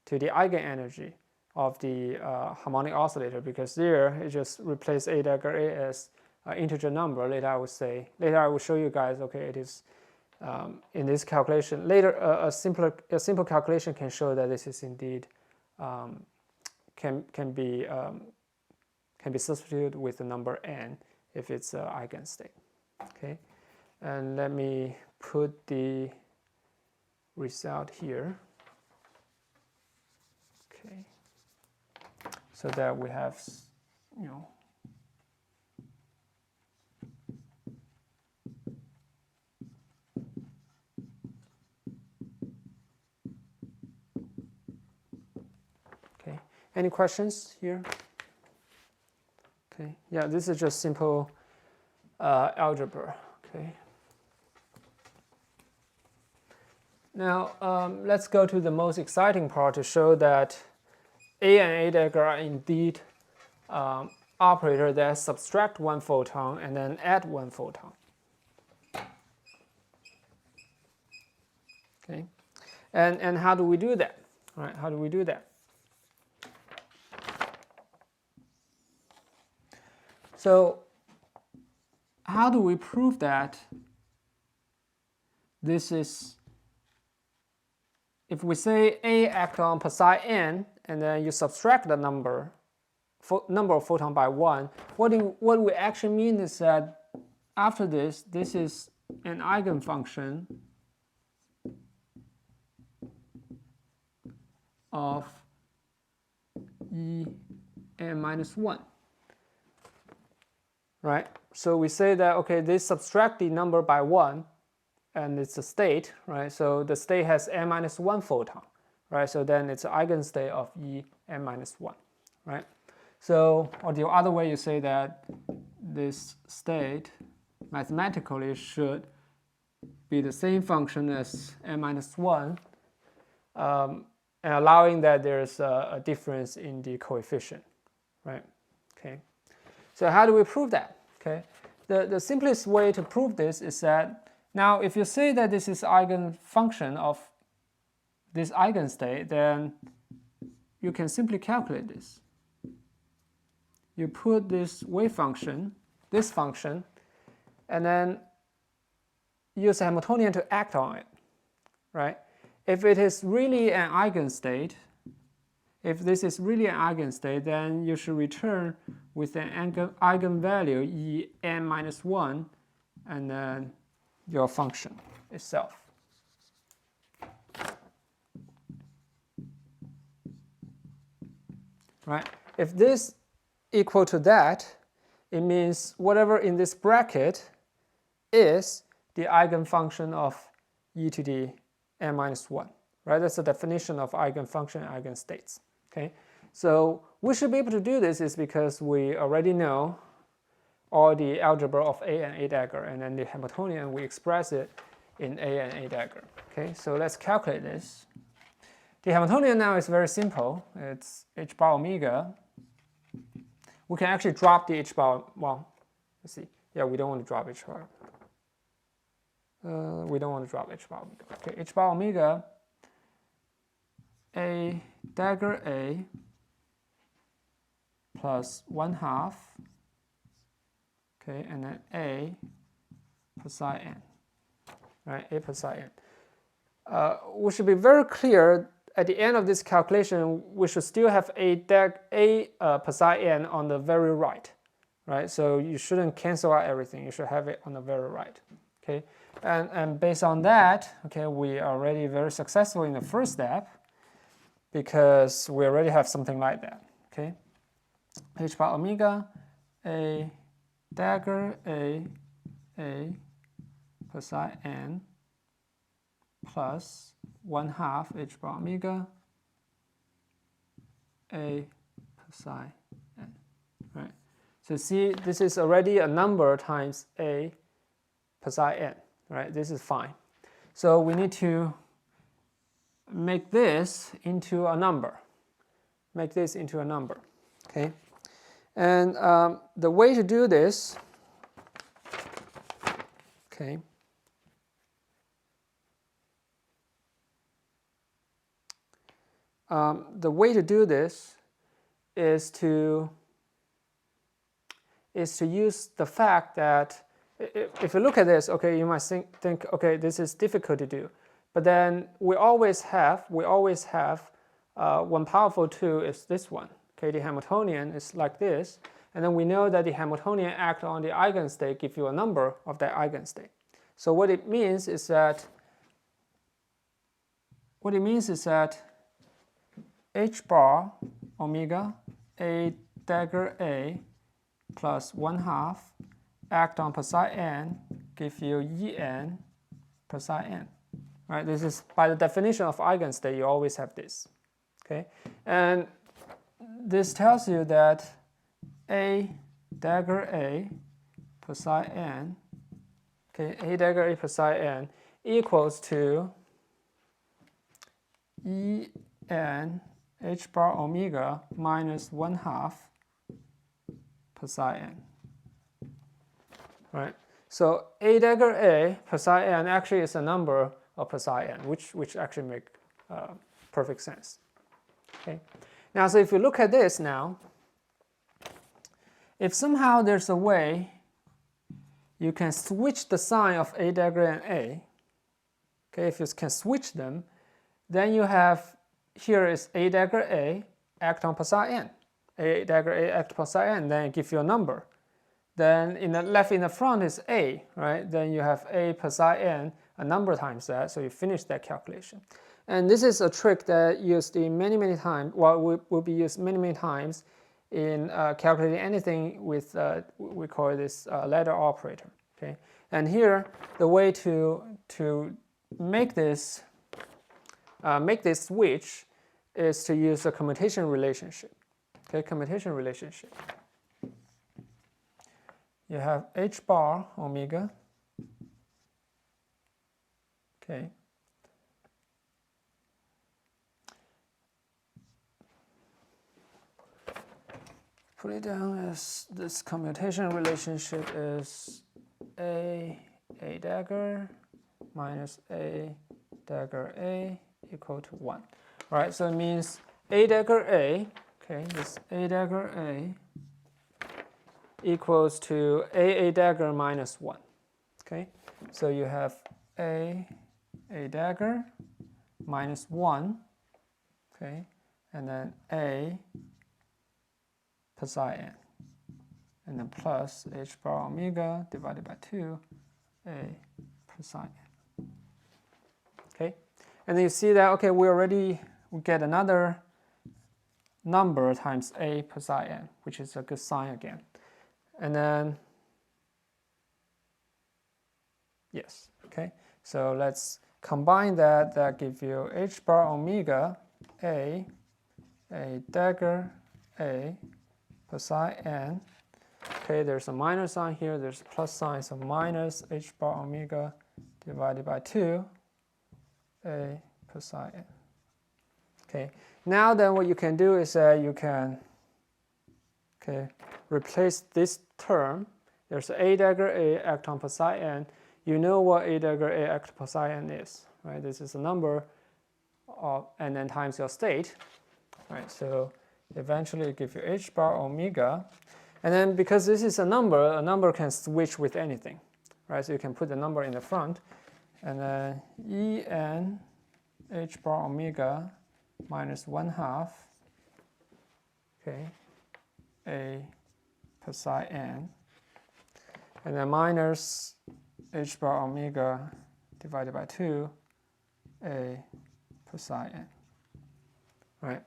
to the eigenenergy of the harmonic oscillator, because there it just replaces A dagger A as an integer number. Later I will show you guys, okay, it is in this calculation. Later a simple calculation can show that this is indeed can be substituted with the number n if it's an eigenstate. Okay, and let me put the result here. Okay, so that we have, you know, okay. Any questions here? Okay, yeah, this is just simple algebra. Okay. Now let's go to the most exciting part to show that A and A dagger are indeed operators that subtract 1 photon and then add 1 photon. Okay, and how do we do that? All right, how do we do that? So how do we prove that this is, if we say A act on psi n and then you subtract the number of photons by 1, what we actually mean is that after this is an eigenfunction of E n minus 1. Right? So we say that, okay, they subtract the number by 1, and it's a state, right? So the state has n minus 1 photon, right? So then it's an eigenstate of E n minus 1, right? So, or the other way you say that this state mathematically should be the same function as n minus 1, and allowing that there's a difference in the coefficient, right? Okay. So how do we prove that? Okay, the simplest way to prove this is that now if you say that this is eigenfunction of this eigenstate, then you can simply calculate this. You put this wave function, this function, and then use a Hamiltonian to act on it, right? If it is really an eigenstate, if this is really an eigenstate, then you should return with an eigenvalue E n minus 1 and then your function itself. Right? if this equal to that, it means whatever in this bracket is the eigenfunction of e to the n minus 1, right? That's the definition of eigenfunction and eigenstates, okay? So we should be able to do this is because we already know all the algebra of A and A dagger, and then the Hamiltonian, we express it in A and A dagger, okay? So let's calculate this. The Hamiltonian now is very simple. It's h bar omega. We can actually drop the h bar, well, let's see. Yeah, we don't want to drop h bar. We don't want to drop h bar omega. Okay, h bar omega, A dagger A plus 1/2, okay, and then A per psi n, right, A per psi n. We should be very clear at the end of this calculation, we should still have A per psi n on the very right, right? So you shouldn't cancel out everything. You should have it on the very right, okay? And based on that, okay, we are already very successful in the first step because we already have something like that, okay? H bar omega, A dagger A per psi n plus 1/2 h bar omega A per psi n, right? So see, this is already a number times A per psi n, right? This is fine. So we need to make this into a number. Make this into a number, okay? And the way to do this, okay, the way to do this is to use the fact that if you look at this, okay, you might think, okay, this is difficult to do, but then we always have 1 powerful 2 is this one. Okay, the Hamiltonian is like this, and then we know that the Hamiltonian act on the eigenstate give you a number of that eigenstate. So what it means is that h bar omega A dagger A plus 1/2 act on per psi n give you En per psi n. Right? This is by the definition of eigenstate. You always have this. Okay, and this tells you that A dagger A per psi n, okay, A dagger A per psi n equals to En h bar omega minus 1/2 per psi n. Right. So A dagger A per psi n actually is a number of per psi n, which actually make perfect sense. Okay. Now, so if you look at this now, if somehow there's a way you can switch the sign of A dagger and A, okay, if you can switch them, then you have here is A dagger A act on per psi n. A dagger A act per psi n, then it gives you a number. Then in the left in the front is A, right? Then you have A per psi n, a number times that, so you finish that calculation. And this is a trick that used in many times, well, will be used many times in calculating anything with, we call this ladder operator, okay? And here, the way to make this switch is to use a commutation relationship, okay? Commutation relationship. You have h bar omega, okay, put it down as this commutation relationship is A dagger minus A dagger A equal to 1. All right, so it means A dagger A, okay, this A dagger A equals to A dagger minus 1. Okay, so you have A dagger minus 1, okay, and then A per psi n, and then plus h bar omega divided by 2 A per psi n. Okay, and then you see that, okay, we get another number times A per psi n, which is a good sign again. And then, yes, okay. So let's combine that. That gives you h bar omega A dagger A per psi n. Okay, there's a minus sign here, there's a plus sign, so minus h bar omega divided by 2 A per psi n. Okay, now then what you can do is that you can replace this term. There's A dagger A ecton per psi n. You know what A dagger A ecton per psi n is, right? This is a number of, and then times your state, right? So eventually it gives you h bar omega. And then because this is a number can switch with anything, right? So you can put the number in the front, and then En h bar omega minus 1/2, okay, A per psi n, and then minus h bar omega divided by 2 A per psi n, right?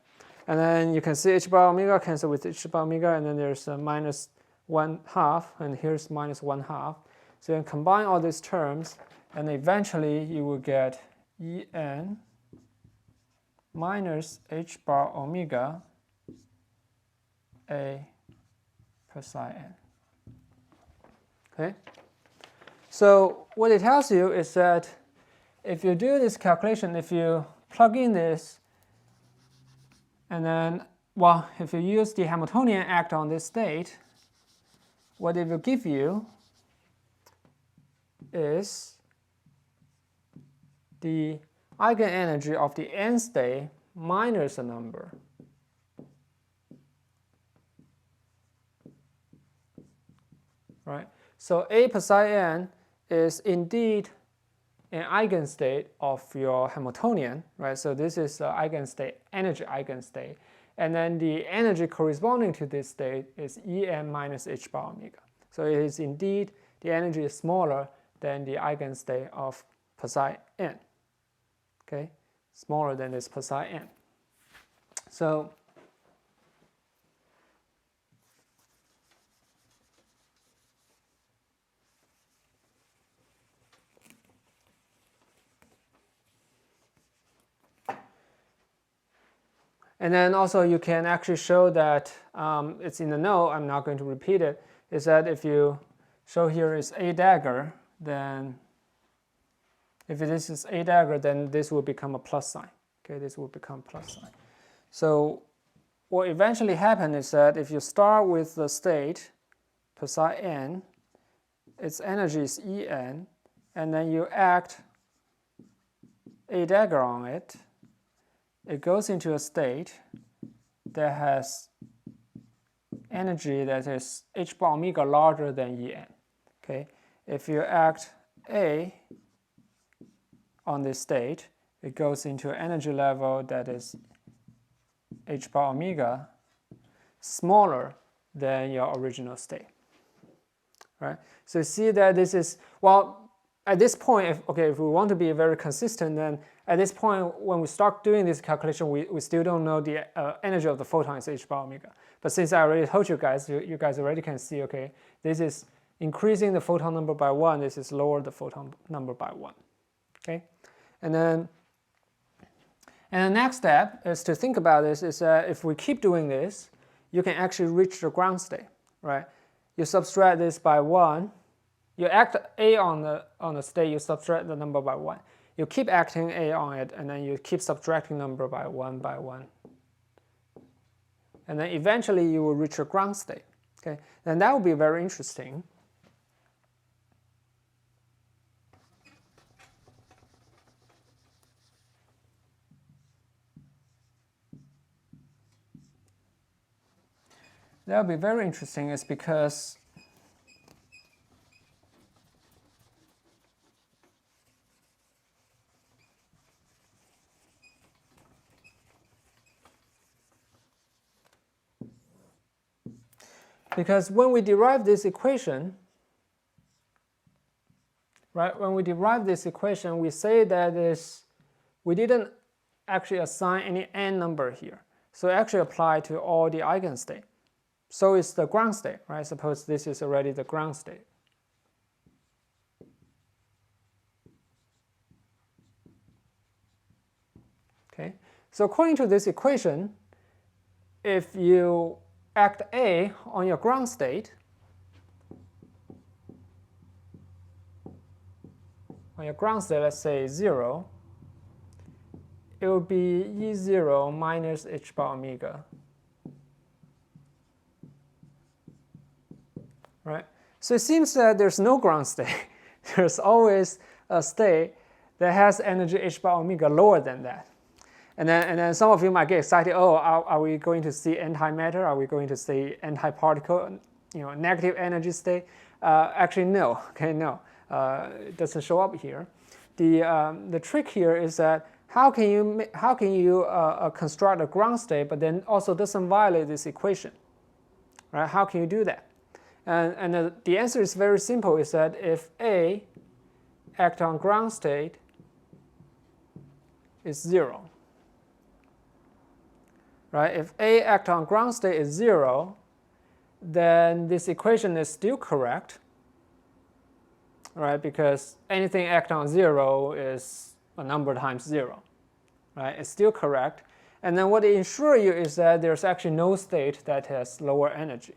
And then you can see h bar omega cancel with h bar omega, and then there's a minus 1/2, and here's minus 1/2. So you can combine all these terms, and eventually you will get En minus h bar omega A per psi n. Okay? So what it tells you is that if you do this calculation, if you plug in this, and then, well, if you use the Hamiltonian act on this state, what it will give you is the eigenenergy of the n state minus a number. Right? So A per psi n is indeed an eigenstate of your Hamiltonian, right? So this is the eigenstate, energy eigenstate. And then the energy corresponding to this state is En minus h bar omega. So it is indeed, the energy is smaller than the eigenstate of psi n. Okay, smaller than this psi n. So and then also you can actually show that it's in the note, I'm not going to repeat it, is that if you show here is A dagger, then if this is A dagger, then this will become a plus sign. Okay, this will become plus sign. So what eventually happens is that if you start with the state psi n, its energy is En, and then you act A dagger on it, it goes into a state that has energy that is h bar omega larger than En. Okay, if you act A on this state, it goes into an energy level that is h bar omega smaller than your original state. Right? So you see that this is, well, at this point, if we want to be very consistent, then at this point, when we start doing this calculation, we still don't know the energy of the photon is h bar omega. But since I already told you guys, you guys already can see, okay, this is increasing the photon number by 1, this is lower the photon number by 1. Okay? And then the next step is to think about this is if we keep doing this, you can actually reach the ground state, right? You subtract this by 1, you act A on the state, you subtract the number by 1. You keep acting A on it, and then you keep subtracting number by 1 by 1. And then eventually you will reach a ground state. Okay? And that will be very interesting. That will be very interesting is because when we derive this equation, right, when we derive this equation, we say that we didn't actually assign any n number here. So actually apply to all the eigenstate. So it's the ground state, right? Suppose this is already the ground state. Okay, so according to this equation, if you act A on your ground state, let's say 0, it will be E0 minus h bar omega. Right? So it seems that there's no ground state. There's always a state that has energy h bar omega lower than that. And then some of you might get excited, oh, are we going to see antimatter? Are we going to see antiparticle, negative energy state? Actually, no. Okay, no. It doesn't show up here. The trick here is that how can you construct a ground state, but then also doesn't violate this equation, right? How can you do that? And the answer is very simple. Is that if A act on ground state is 0, right? If A act on ground state is 0, then this equation is still correct, right? Because anything act on 0 is a number times 0, right? It's still correct. And then what it ensures you is that there's actually no state that has lower energy,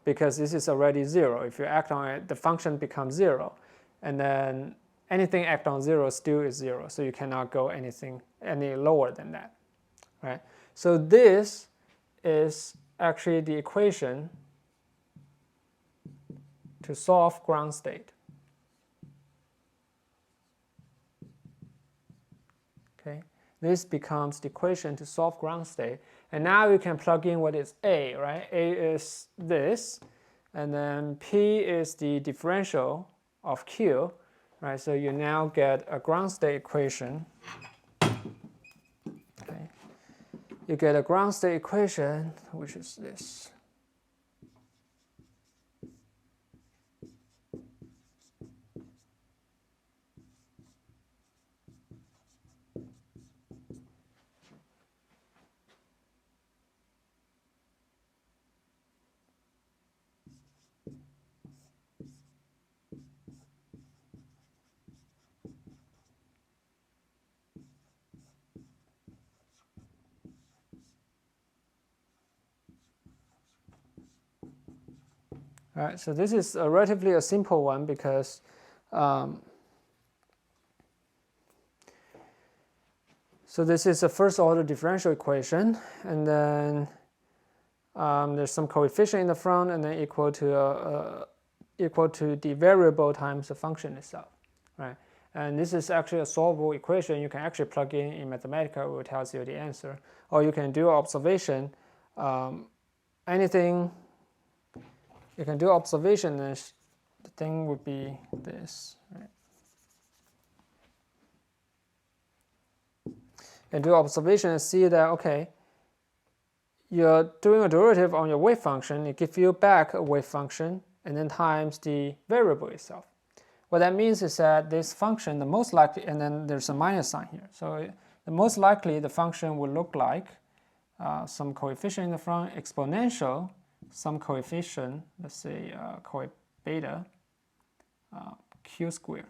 because this is already 0. If you act on it, the function becomes 0. And then anything act on 0 still is 0. So you cannot go any lower than that, right? So this is actually the equation to solve ground state. Okay, this becomes the equation to solve ground state. And now you can plug in what is A, right? A is this, and then P is the differential of Q, right? So you now get a ground state equation. Okay, you get a ground state equation, which is this. All right, so this is relatively a simple one because so this is a first order differential equation, and then there's some coefficient in the front, and then equal to the variable times the function itself, right? And this is actually a solvable equation. You can actually plug in Mathematica, which tells you the answer, or you can do observation. Anything. You can do observation, and the thing would be this, right? And do observation and see that, okay, you're doing a derivative on your wave function, it gives you back a wave function, and then times the variable itself. What that means is that this function, the most likely, and then there's a minus sign here. So the most likely the function will look like some coefficient in the front, exponential, some coefficient, let's say beta, q squared,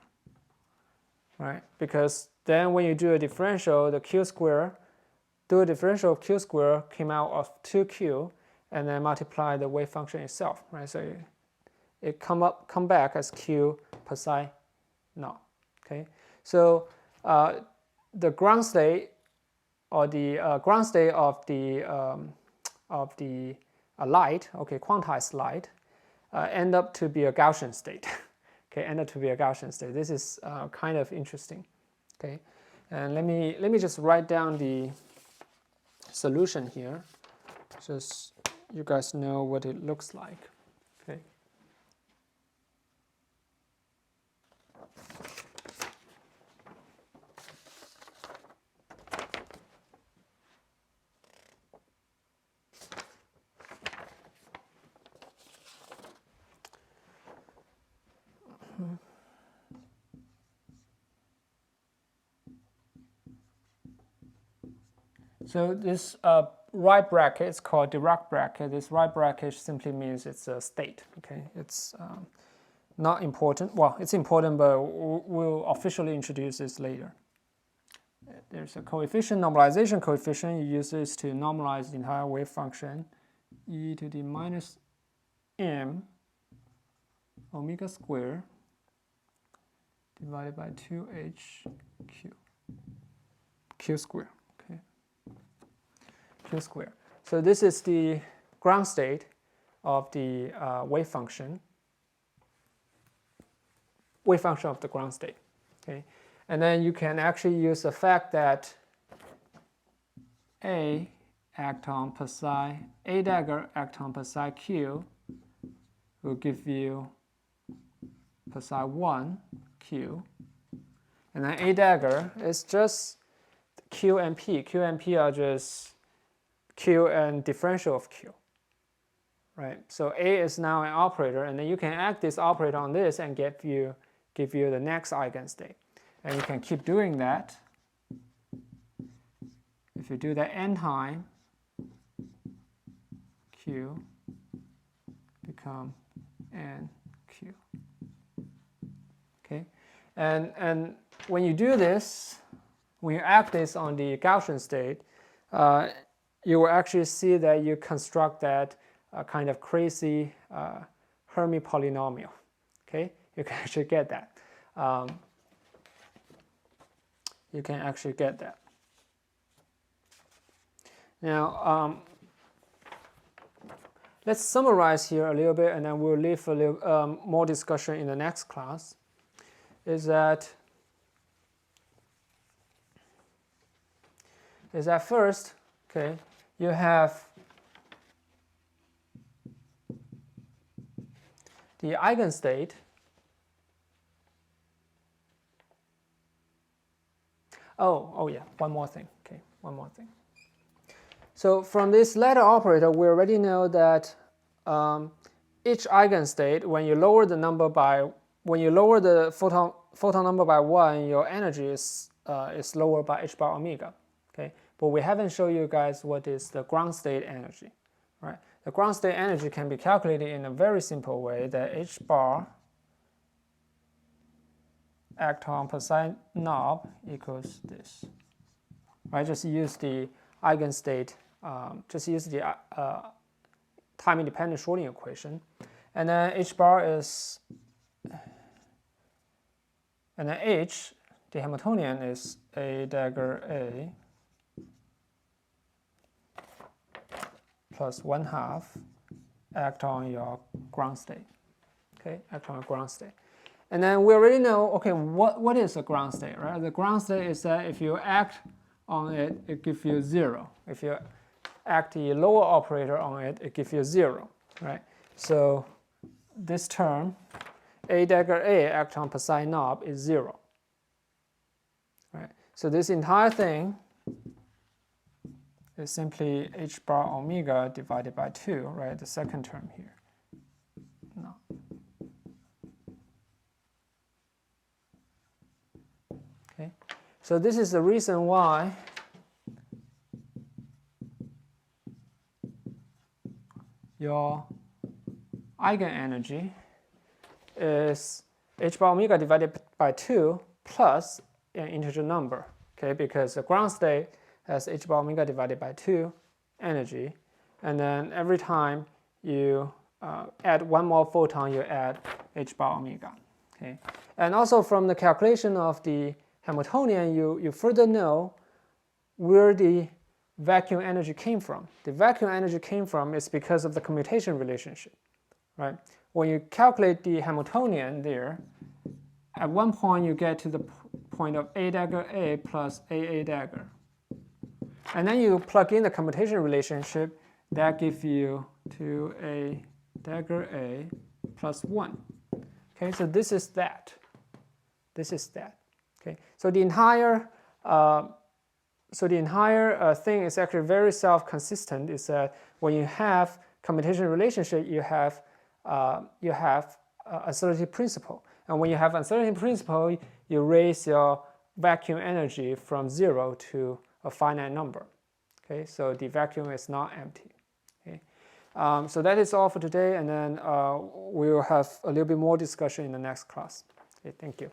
right? Because then when you do a differential, the q squared, do a differential of q squared came out of 2q, and then multiply the wave function itself, right? So it come back as q per psi naught. Okay, so the ground state, or the ground state of the light, okay, quantized light, end up to be a Gaussian state. Okay, end up to be a Gaussian state. This is kind of interesting. Okay, and let me just write down the solution here, just you guys know what it looks like. Okay. So this right bracket is called Dirac bracket. This right bracket simply means it's a state. Okay, it's not important. Well, it's important, but we'll officially introduce this later. There's a coefficient, normalization coefficient. You use this to normalize the entire wave function, e to the minus m omega squared divided by 2h q squared. Okay, q squared. So this is the ground state of the wave function of the ground state. Okay, and then you can actually use the fact that A acton per psi, A dagger acton per psi q will give you per psi 1 q, and then A dagger is just q and p. Q and p are just q and differential of q, right? So A is now an operator, and then you can add this operator on this and give you the next eigenstate. And you can keep doing that. If you do that n time, q become n q. Okay, and when you do this, when you act this on the Gaussian state, you will actually see that you construct that kind of crazy Hermite polynomial. Okay, you can actually get that. You can actually get that. Now, let's summarize here a little bit, and then we'll leave a little more discussion in the next class. Is that first, okay, you have the eigenstate. Oh yeah, one more thing. Okay, one more thing. So from this ladder operator, we already know that each eigenstate, when you lower the photon number by 1, your energy is lowered by h bar omega. Okay, but we haven't shown you guys what is the ground state energy, right? The ground state energy can be calculated in a very simple way, that h bar acton per psi knob equals this. Right? Just use the eigenstate. Just use the time-independent Schrodinger equation, and then h bar is, and then h, the Hamiltonian, is A dagger A plus 1/2 act on your ground state. Okay, act on your ground state. And then we already know, okay, what is a ground state, right? The ground state is that if you act on it, it gives you 0. If you act the lower operator on it, it gives you 0, right? So this term, A dagger A act on per psi knob, is 0. Right? So this entire thing is simply h bar omega divided by 2, right? The second term here. No. Okay. So this is the reason why your eigenenergy is h bar omega divided by 2 plus an integer number, okay? Because the ground state has h bar omega divided by 2 energy, and then every time you add one more photon, you add h bar omega, okay? And also from the calculation of the Hamiltonian, you further know where the vacuum energy came from. The vacuum energy came from is because of the commutation relationship, right? When you calculate the Hamiltonian there, at one point you get to the point of A dagger A plus AA dagger. And then you plug in the commutation relationship, that gives you 2A dagger A plus 1. Okay, so this is that. This is that. Okay, so the entire thing is actually very self-consistent. Is that when you have commutation relationship, you have uncertainty principle, and when you have uncertainty principle, you raise your vacuum energy from 0 to a finite number. Okay, so the vacuum is not empty. Okay, so that is all for today, and then we will have a little bit more discussion in the next class. Okay, thank you.